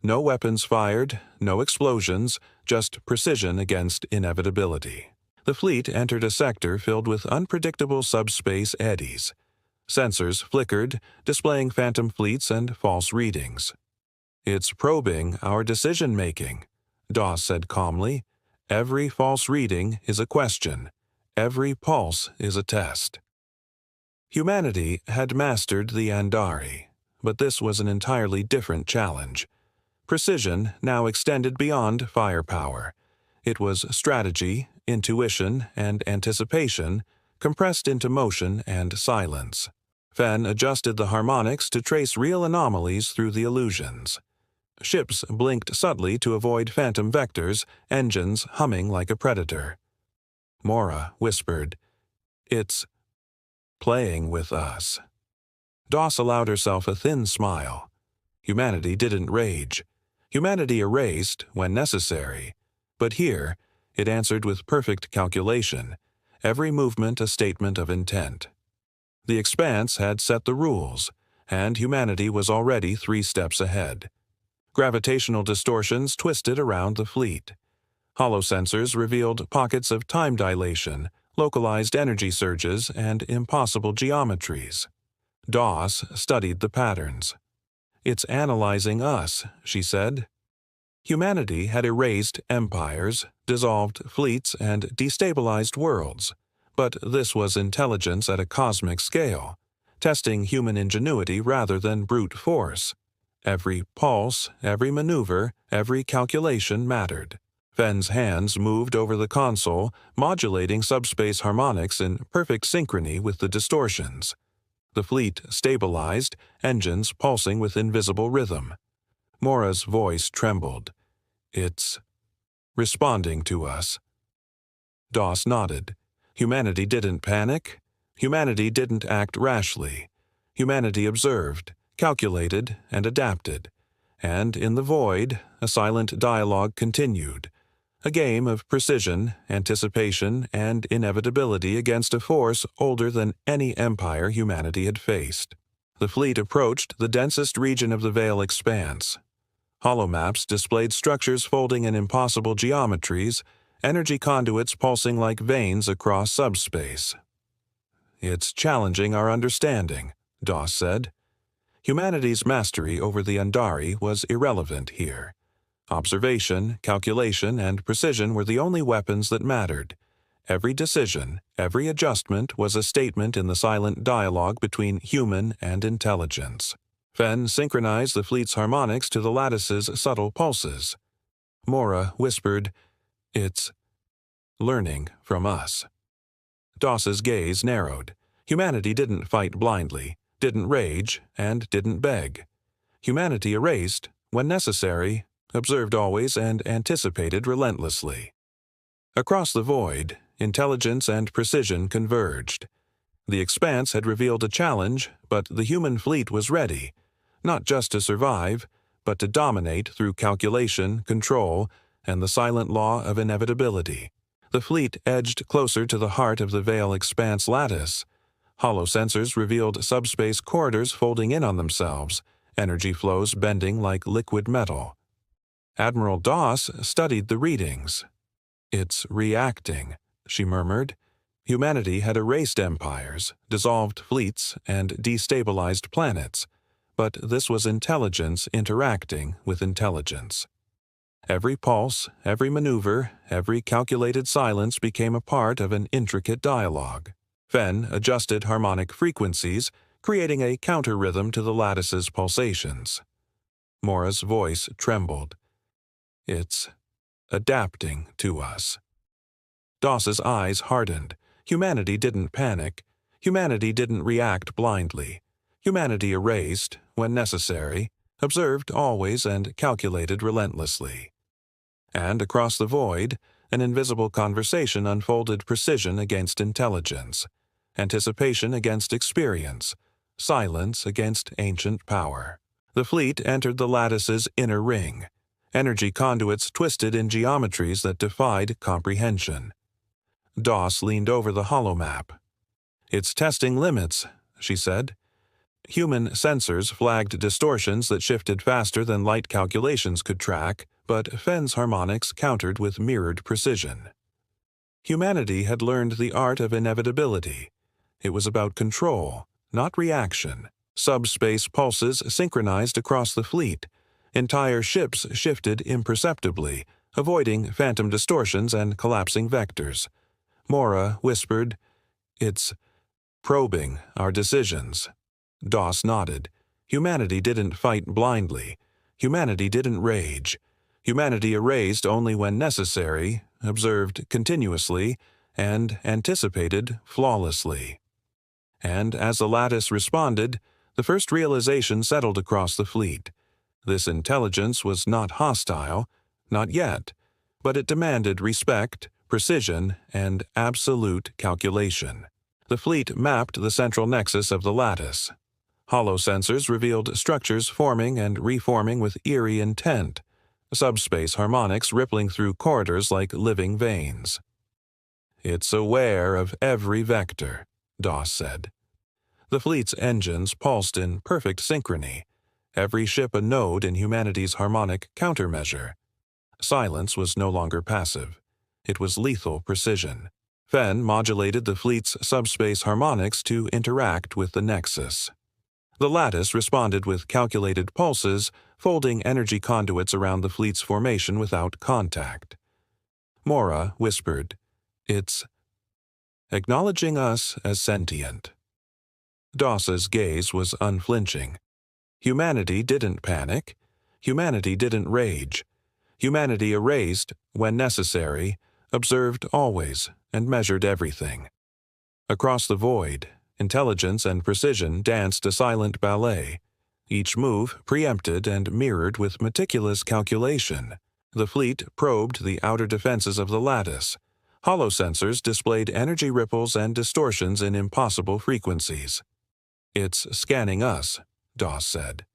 No weapons fired, no explosions, just precision against inevitability. The fleet entered a sector filled with unpredictable subspace eddies. Sensors flickered, displaying phantom fleets and false readings. "It's probing our decision-making," Doss said calmly. "Every false reading is a question. Every pulse is a test." Humanity had mastered the Andari, but this was an entirely different challenge. Precision now extended beyond firepower. It was strategy, intuition, and anticipation, compressed into motion and silence. Fen adjusted the harmonics to trace real anomalies through the illusions. Ships blinked subtly to avoid phantom vectors, engines humming like a predator. Mora whispered, "It's playing with us." Doss allowed herself a thin smile. Humanity didn't rage. Humanity erased when necessary. But here, it answered with perfect calculation, every movement a statement of intent. The Expanse had set the rules, and humanity was already 3 steps ahead. Gravitational distortions twisted around the fleet. Holosensors revealed pockets of time dilation, localized energy surges, and impossible geometries. Doss studied the patterns. "It's analyzing us," she said. Humanity had erased empires, dissolved fleets, and destabilized worlds. But this was intelligence at a cosmic scale, testing human ingenuity rather than brute force. Every pulse, every maneuver, every calculation mattered. Fen's hands moved over the console, modulating subspace harmonics in perfect synchrony with the distortions. The fleet stabilized, engines pulsing with invisible rhythm. Mora's voice trembled. "It's responding to us." Doss nodded. Humanity didn't panic. Humanity didn't act rashly. Humanity observed, calculated, and adapted. And in the void, a silent dialogue continued, a game of precision, anticipation, and inevitability against a force older than any empire humanity had faced. The fleet approached the densest region of the Veil Expanse. Holomaps displayed structures folding in impossible geometries, energy conduits pulsing like veins across subspace. "It's challenging our understanding," Doss said. Humanity's mastery over the Undari was irrelevant here. Observation, calculation, and precision were the only weapons that mattered. Every decision, every adjustment was a statement in the silent dialogue between human and intelligence. Fen synchronized the fleet's harmonics to the lattice's subtle pulses. Mora whispered, "It's learning from us." Doss's gaze narrowed. Humanity didn't fight blindly, didn't rage, and didn't beg. Humanity erased, when necessary, observed always, and anticipated relentlessly. Across the void, intelligence and precision converged. The Expanse had revealed a challenge, but the human fleet was ready, not just to survive, but to dominate through calculation, control, and the silent law of inevitability. The fleet edged closer to the heart of the Veil Expanse lattice. Holosensors revealed subspace corridors folding in on themselves, energy flows bending like liquid metal. Admiral Doss studied the readings. "It's reacting," she murmured. Humanity had erased empires, dissolved fleets, and destabilized planets, but this was intelligence interacting with intelligence. Every pulse, every maneuver, every calculated silence became a part of an intricate dialogue. Fen adjusted harmonic frequencies, creating a counter-rhythm to the lattice's pulsations. Mora's voice trembled. "It's adapting to us." Doss's eyes hardened. Humanity didn't panic. Humanity didn't react blindly. Humanity erased, when necessary, observed always, and calculated relentlessly. And across the void, an invisible conversation unfolded, precision against intelligence, anticipation against experience, silence against ancient power. The fleet entered the lattice's inner ring. Energy conduits twisted in geometries that defied comprehension. Doss leaned over the holomap. "It's testing limits," she said. Human sensors flagged distortions that shifted faster than light calculations could track, but Fen's harmonics countered with mirrored precision. Humanity had learned the art of inevitability. It was about control, not reaction. Subspace pulses synchronized across the fleet. Entire ships shifted imperceptibly, avoiding phantom distortions and collapsing vectors. Mora whispered, "It's probing our decisions." Doss nodded. Humanity didn't fight blindly. Humanity didn't rage. Humanity erased only when necessary, observed continuously, and anticipated flawlessly. And as the lattice responded, the first realization settled across the fleet. This intelligence was not hostile, not yet, but it demanded respect, precision, and absolute calculation. The fleet mapped the central nexus of the lattice. Holosensors revealed structures forming and reforming with eerie intent, subspace harmonics rippling through corridors like living veins. "It's aware of every vector," Doss said. The fleet's engines pulsed in perfect synchrony, every ship a node in humanity's harmonic countermeasure. Silence was no longer passive. It was lethal precision. Fen modulated the fleet's subspace harmonics to interact with the nexus. The lattice responded with calculated pulses, folding energy conduits around the fleet's formation without contact. Mora whispered, "It's acknowledging us as sentient." Doss's gaze was unflinching. Humanity didn't panic. Humanity didn't rage. Humanity erased, when necessary, observed always, and measured everything. Across the void, intelligence and precision danced a silent ballet, each move preempted and mirrored with meticulous calculation. The fleet probed the outer defenses of the lattice. Holosensors displayed energy ripples and distortions in impossible frequencies. "It's scanning us," Doss said.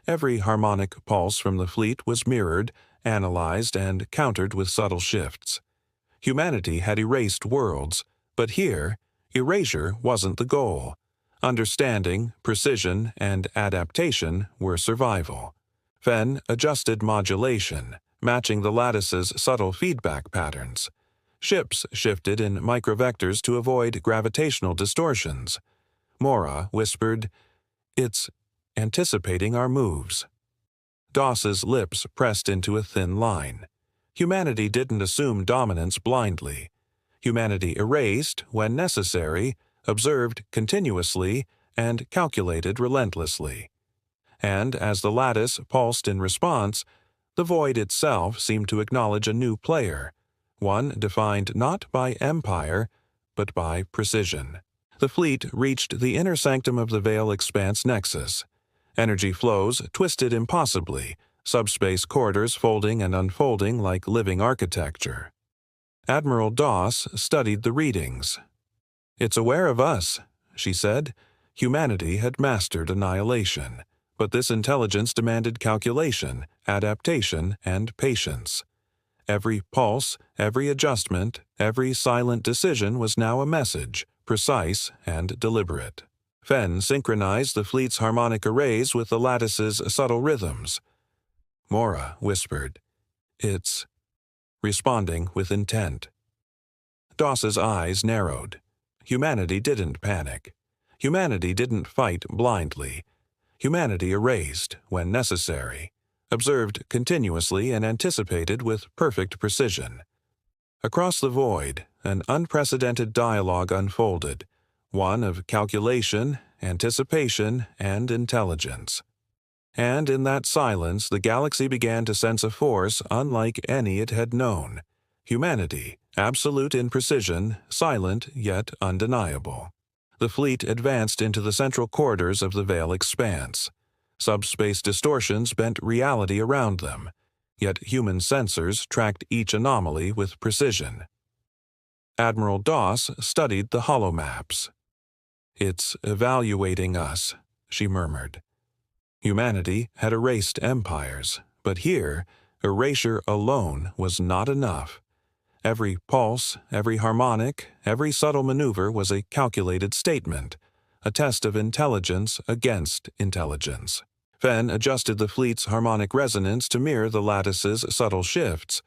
Every harmonic pulse from the fleet was mirrored, analyzed, and countered with subtle shifts. Humanity had erased worlds, but here, erasure wasn't the goal. Understanding, precision, and adaptation were survival. Fen adjusted modulation, matching the lattice's subtle feedback patterns. Ships shifted in microvectors to avoid gravitational distortions. Mora whispered, "It's anticipating our moves." Doss's lips pressed into a thin line. Humanity didn't assume dominance blindly. Humanity erased when necessary, observed continuously, and calculated relentlessly. And as the lattice pulsed in response, the void itself seemed to acknowledge a new player, one defined not by empire, but by precision. The fleet reached the inner sanctum of the Veil Expanse nexus. Energy flows twisted impossibly, subspace corridors folding and unfolding like living architecture. Admiral Doss studied the readings. "It's aware of us," she said. Humanity had mastered annihilation, but this intelligence demanded calculation, adaptation, and patience. Every pulse, every adjustment, every silent decision was now a message, precise and deliberate. Fen synchronized the fleet's harmonic arrays with the lattice's subtle rhythms. Mora whispered, "It's responding with intent." Doss's eyes narrowed. Humanity didn't panic. Humanity didn't fight blindly. Humanity erased when necessary, observed continuously, and anticipated with perfect precision. Across the void, an unprecedented dialogue unfolded, one of calculation, anticipation, and intelligence. And in that silence, the galaxy began to sense a force unlike any it had known. Humanity, absolute in precision, silent yet undeniable. The fleet advanced into the central corridors of the Veil Expanse. Subspace distortions bent reality around them, yet human sensors tracked each anomaly with precision. Admiral Doss studied the holomaps. "It's evaluating us," she murmured. Humanity had erased empires, but here, erasure alone was not enough. Every pulse, every harmonic, every subtle maneuver was a calculated statement, a test of intelligence against intelligence. Fen adjusted the fleet's harmonic resonance to mirror the lattice's subtle shifts.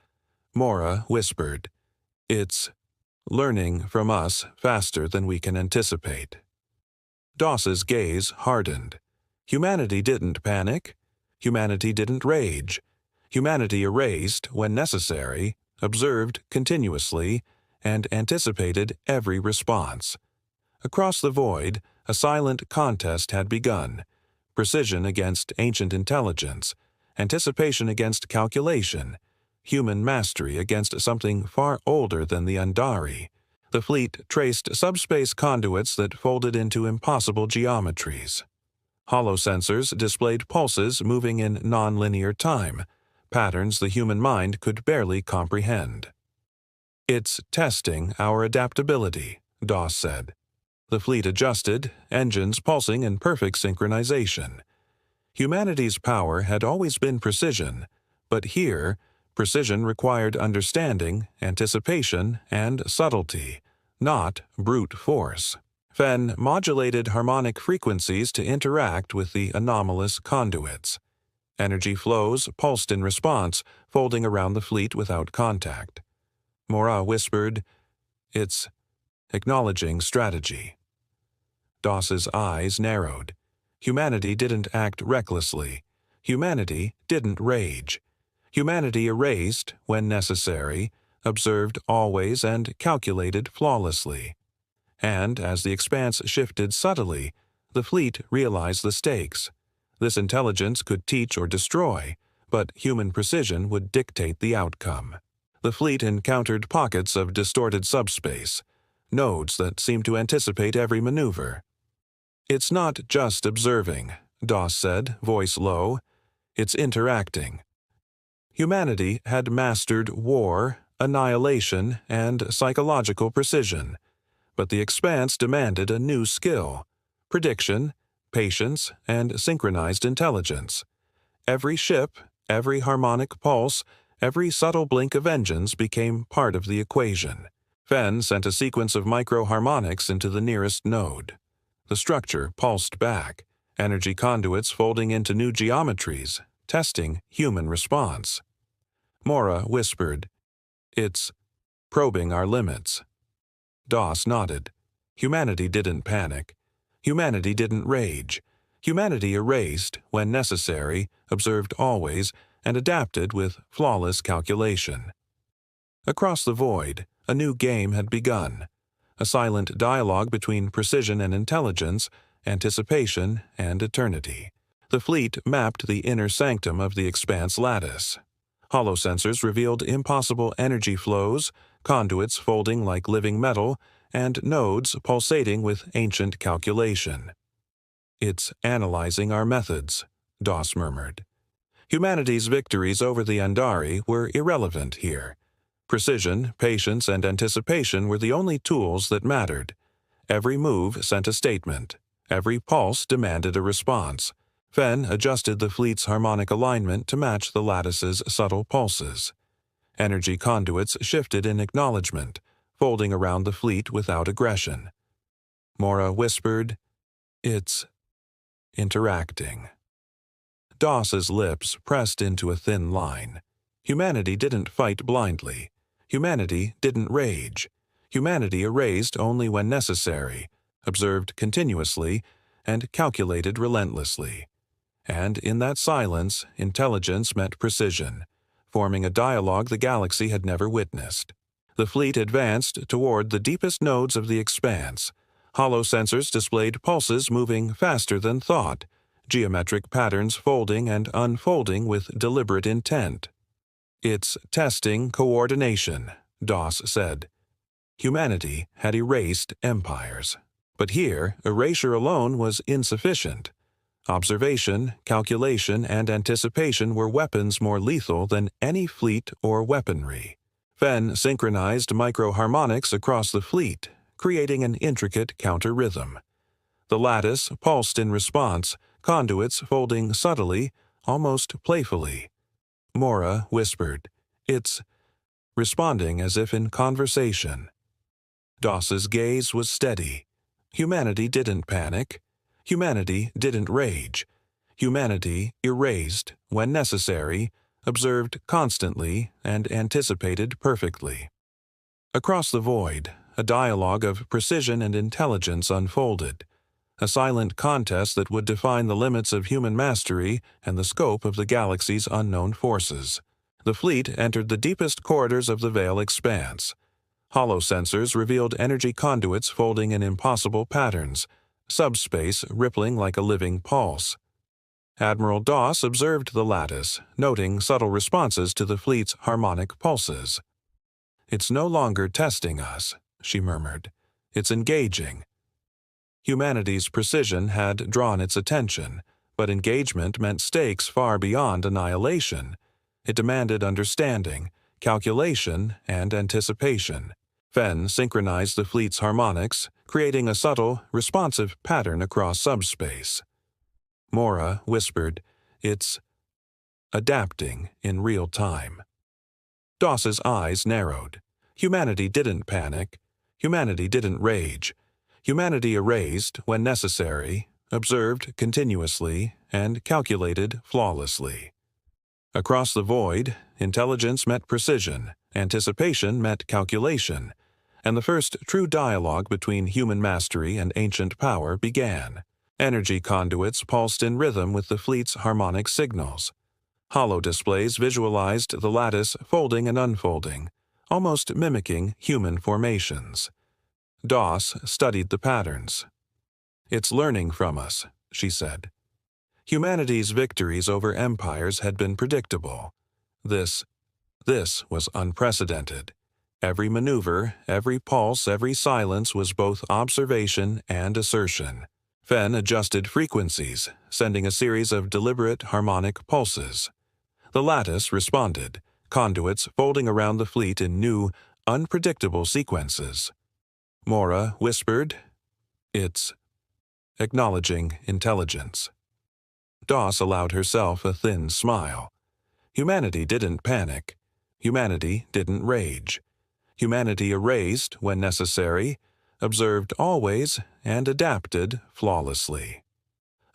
Mora whispered, "It's learning from us faster than we can anticipate." Doss's gaze hardened. Humanity didn't panic. Humanity didn't rage. Humanity erased when necessary, observed continuously, and anticipated every response. Across the void, a silent contest had begun. Precision against ancient intelligence, anticipation against calculation, human mastery against something far older than the Undari. The fleet traced subspace conduits that folded into impossible geometries. Holosensors displayed pulses moving in nonlinear time, patterns the human mind could barely comprehend. "It's testing our adaptability," Doss said. The fleet adjusted, engines pulsing in perfect synchronization. Humanity's power had always been precision, but here, precision required understanding, anticipation, and subtlety, not brute force. Fen modulated harmonic frequencies to interact with the anomalous conduits. Energy flows pulsed in response, folding around the fleet without contact. Mora whispered, "It's acknowledging strategy." Doss's eyes narrowed. Humanity didn't act recklessly. Humanity didn't rage. Humanity erased when necessary, observed always, and calculated flawlessly. And as the expanse shifted subtly, the fleet realized the stakes. This intelligence could teach or destroy, but human precision would dictate the outcome. The fleet encountered pockets of distorted subspace, nodes that seemed to anticipate every maneuver. "It's not just observing," Doss said, voice low. "It's interacting." Humanity had mastered war, annihilation, and psychological precision, but the expanse demanded a new skill: prediction, patience, and synchronized intelligence. Every ship, every harmonic pulse, every subtle blink of engines became part of the equation. Fen sent a sequence of microharmonics into the nearest node. The structure pulsed back, energy conduits folding into new geometries, testing human response. Mora whispered, "It's probing our limits." Doss nodded. Humanity didn't panic. Humanity didn't rage. Humanity erased when necessary, observed always, and adapted with flawless calculation. Across the void, a new game had begun. A silent dialogue between precision and intelligence, anticipation and eternity. The fleet mapped the inner sanctum of the expanse lattice. Holosensors revealed impossible energy flows, conduits folding like living metal, and nodes pulsating with ancient calculation. "It's analyzing our methods," Doss murmured. Humanity's victories over the Andari were irrelevant here. Precision, patience, and anticipation were the only tools that mattered. Every move sent a statement. Every pulse demanded a response. Fen adjusted the fleet's harmonic alignment to match the lattice's subtle pulses. Energy conduits shifted in acknowledgement, folding around the fleet without aggression. Mora whispered, "It's interacting." Doss's lips pressed into a thin line. Humanity didn't fight blindly. Humanity didn't rage. Humanity erased only when necessary, observed continuously, and calculated relentlessly. And in that silence, intelligence met precision, forming a dialogue the galaxy had never witnessed. The fleet advanced toward the deepest nodes of the expanse. Holosensors displayed pulses moving faster than thought, geometric patterns folding and unfolding with deliberate intent. "It's testing coordination," Doss said. Humanity had erased empires. But here, erasure alone was insufficient. Observation, calculation, and anticipation were weapons more lethal than any fleet or weaponry. Fen synchronized microharmonics across the fleet, creating an intricate counter-rhythm. The lattice pulsed in response, conduits folding subtly, almost playfully. Mora whispered, "It's responding as if in conversation." Doss's gaze was steady. Humanity didn't panic. Humanity didn't rage. Humanity erased when necessary, observed constantly, and anticipated perfectly. Across the void, a dialogue of precision and intelligence unfolded, a silent contest that would define the limits of human mastery and the scope of the galaxy's unknown forces. The fleet entered the deepest corridors of the Veil expanse. Holosensors revealed energy conduits folding in impossible patterns, subspace rippling like a living pulse. Admiral Doss observed the lattice, noting subtle responses to the fleet's harmonic pulses. "It's no longer testing us," she murmured. "It's engaging." Humanity's precision had drawn its attention, but engagement meant stakes far beyond annihilation. It demanded understanding, calculation, and anticipation. Fen synchronized the fleet's harmonics, creating a subtle, responsive pattern across subspace. Mora whispered, "It's adapting in real time." Doss's eyes narrowed. Humanity didn't panic. Humanity didn't rage. Humanity erased when necessary, observed continuously, and calculated flawlessly. Across the void, intelligence met precision, anticipation met calculation, and the first true dialogue between human mastery and ancient power began. Energy conduits pulsed in rhythm with the fleet's harmonic signals. Holodisplays visualized the lattice folding and unfolding, almost mimicking human formations. Doss studied the patterns. "It's learning from us," she said. Humanity's victories over empires had been predictable. This was unprecedented. Every maneuver, every pulse, every silence was both observation and assertion. Fen adjusted frequencies, sending a series of deliberate harmonic pulses. The lattice responded, conduits folding around the fleet in new, unpredictable sequences. Mora whispered, "It's acknowledging intelligence." Doss allowed herself a thin smile. Humanity didn't panic. Humanity didn't rage. Humanity erased when necessary, observed always, and adapted flawlessly.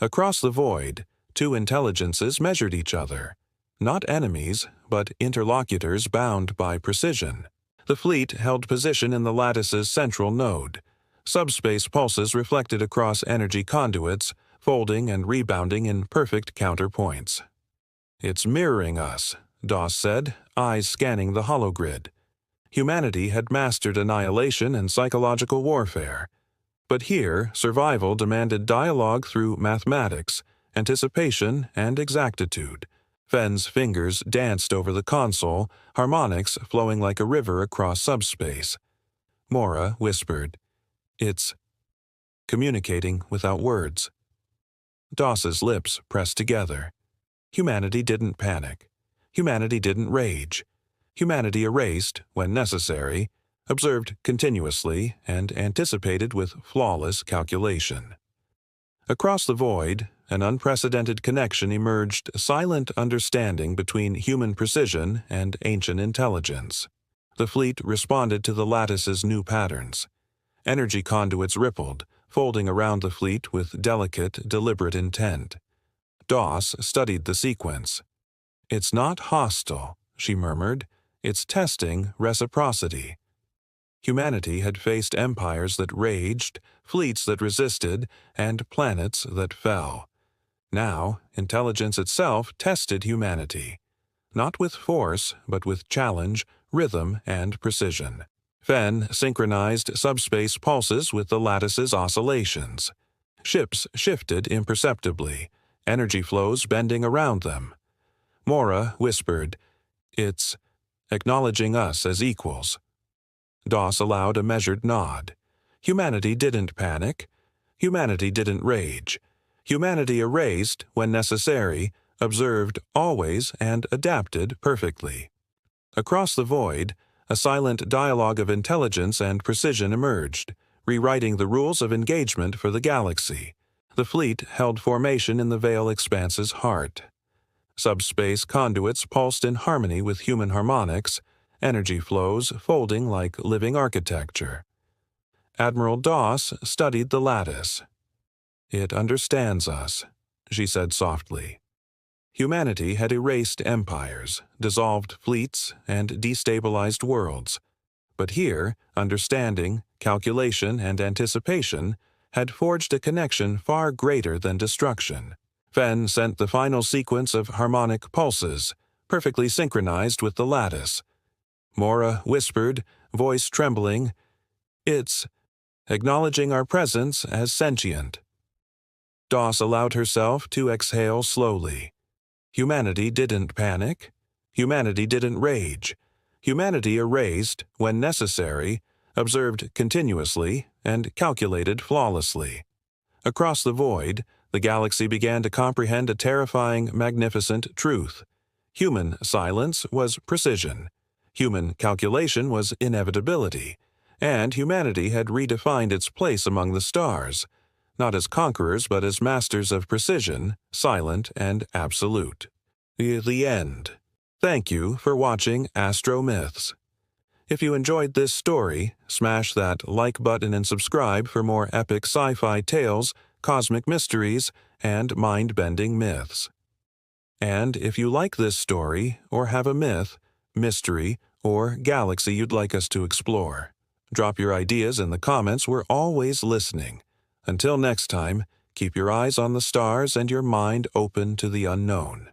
Across the void, two intelligences measured each other. Not enemies, but interlocutors bound by precision. The fleet held position in the lattice's central node. Subspace pulses reflected across energy conduits, folding and rebounding in perfect counterpoints. "It's mirroring us," Doss said, eyes scanning the hologrid. Humanity had mastered annihilation and psychological warfare. But here, survival demanded dialogue through mathematics, anticipation, and exactitude. Fenn's fingers danced over the console, harmonics flowing like a river across subspace. Mora whispered, "It's communicating without words." Doss's lips pressed together. Humanity didn't panic. Humanity didn't rage. Humanity erased, when necessary, observed continuously, and anticipated with flawless calculation. Across the void, an unprecedented connection emerged, a silent understanding between human precision and ancient intelligence. The fleet responded to the lattice's new patterns. Energy conduits rippled, folding around the fleet with delicate, deliberate intent. Doss studied the sequence. "It's not hostile," she murmured. "It's testing reciprocity." Humanity had faced empires that raged, fleets that resisted, and planets that fell. Now, intelligence itself tested humanity, not with force, but with challenge, rhythm, and precision. Fenn synchronized subspace pulses with the lattice's oscillations. Ships shifted imperceptibly, energy flows bending around them. Mora whispered, "It's acknowledging us as equals." Doss allowed a measured nod. Humanity didn't panic. Humanity didn't rage. Humanity erased when necessary, observed always, and adapted perfectly. Across the void, a silent dialogue of intelligence and precision emerged, rewriting the rules of engagement for the galaxy. The fleet held formation in the Veil Expanse's heart. Subspace conduits pulsed in harmony with human harmonics, energy flows folding like living architecture. Admiral Doss studied the lattice. "It understands us," she said softly. Humanity had erased empires, dissolved fleets, and destabilized worlds. But here, understanding, calculation, and anticipation had forged a connection far greater than destruction. Fenn sent the final sequence of harmonic pulses, perfectly synchronized with the lattice. Mora whispered, voice trembling, "It's acknowledging our presence as sentient." Doss allowed herself to exhale slowly. Humanity didn't panic. Humanity didn't rage. Humanity erased, when necessary, observed continuously, and calculated flawlessly. Across the void, the galaxy began to comprehend a terrifying, magnificent truth. Human silence was precision. Human calculation was inevitability. And humanity had redefined its place among the stars, not as conquerors but as masters of precision, silent and absolute. The end. Thank you for watching AstroMyths. If you enjoyed this story, smash that like button and subscribe for more epic sci-fi tales, cosmic mysteries, and mind-bending myths. And if you like this story or have a myth, mystery, or galaxy you'd like us to explore, drop your ideas in the comments. We're always listening. Until next time, keep your eyes on the stars and your mind open to the unknown.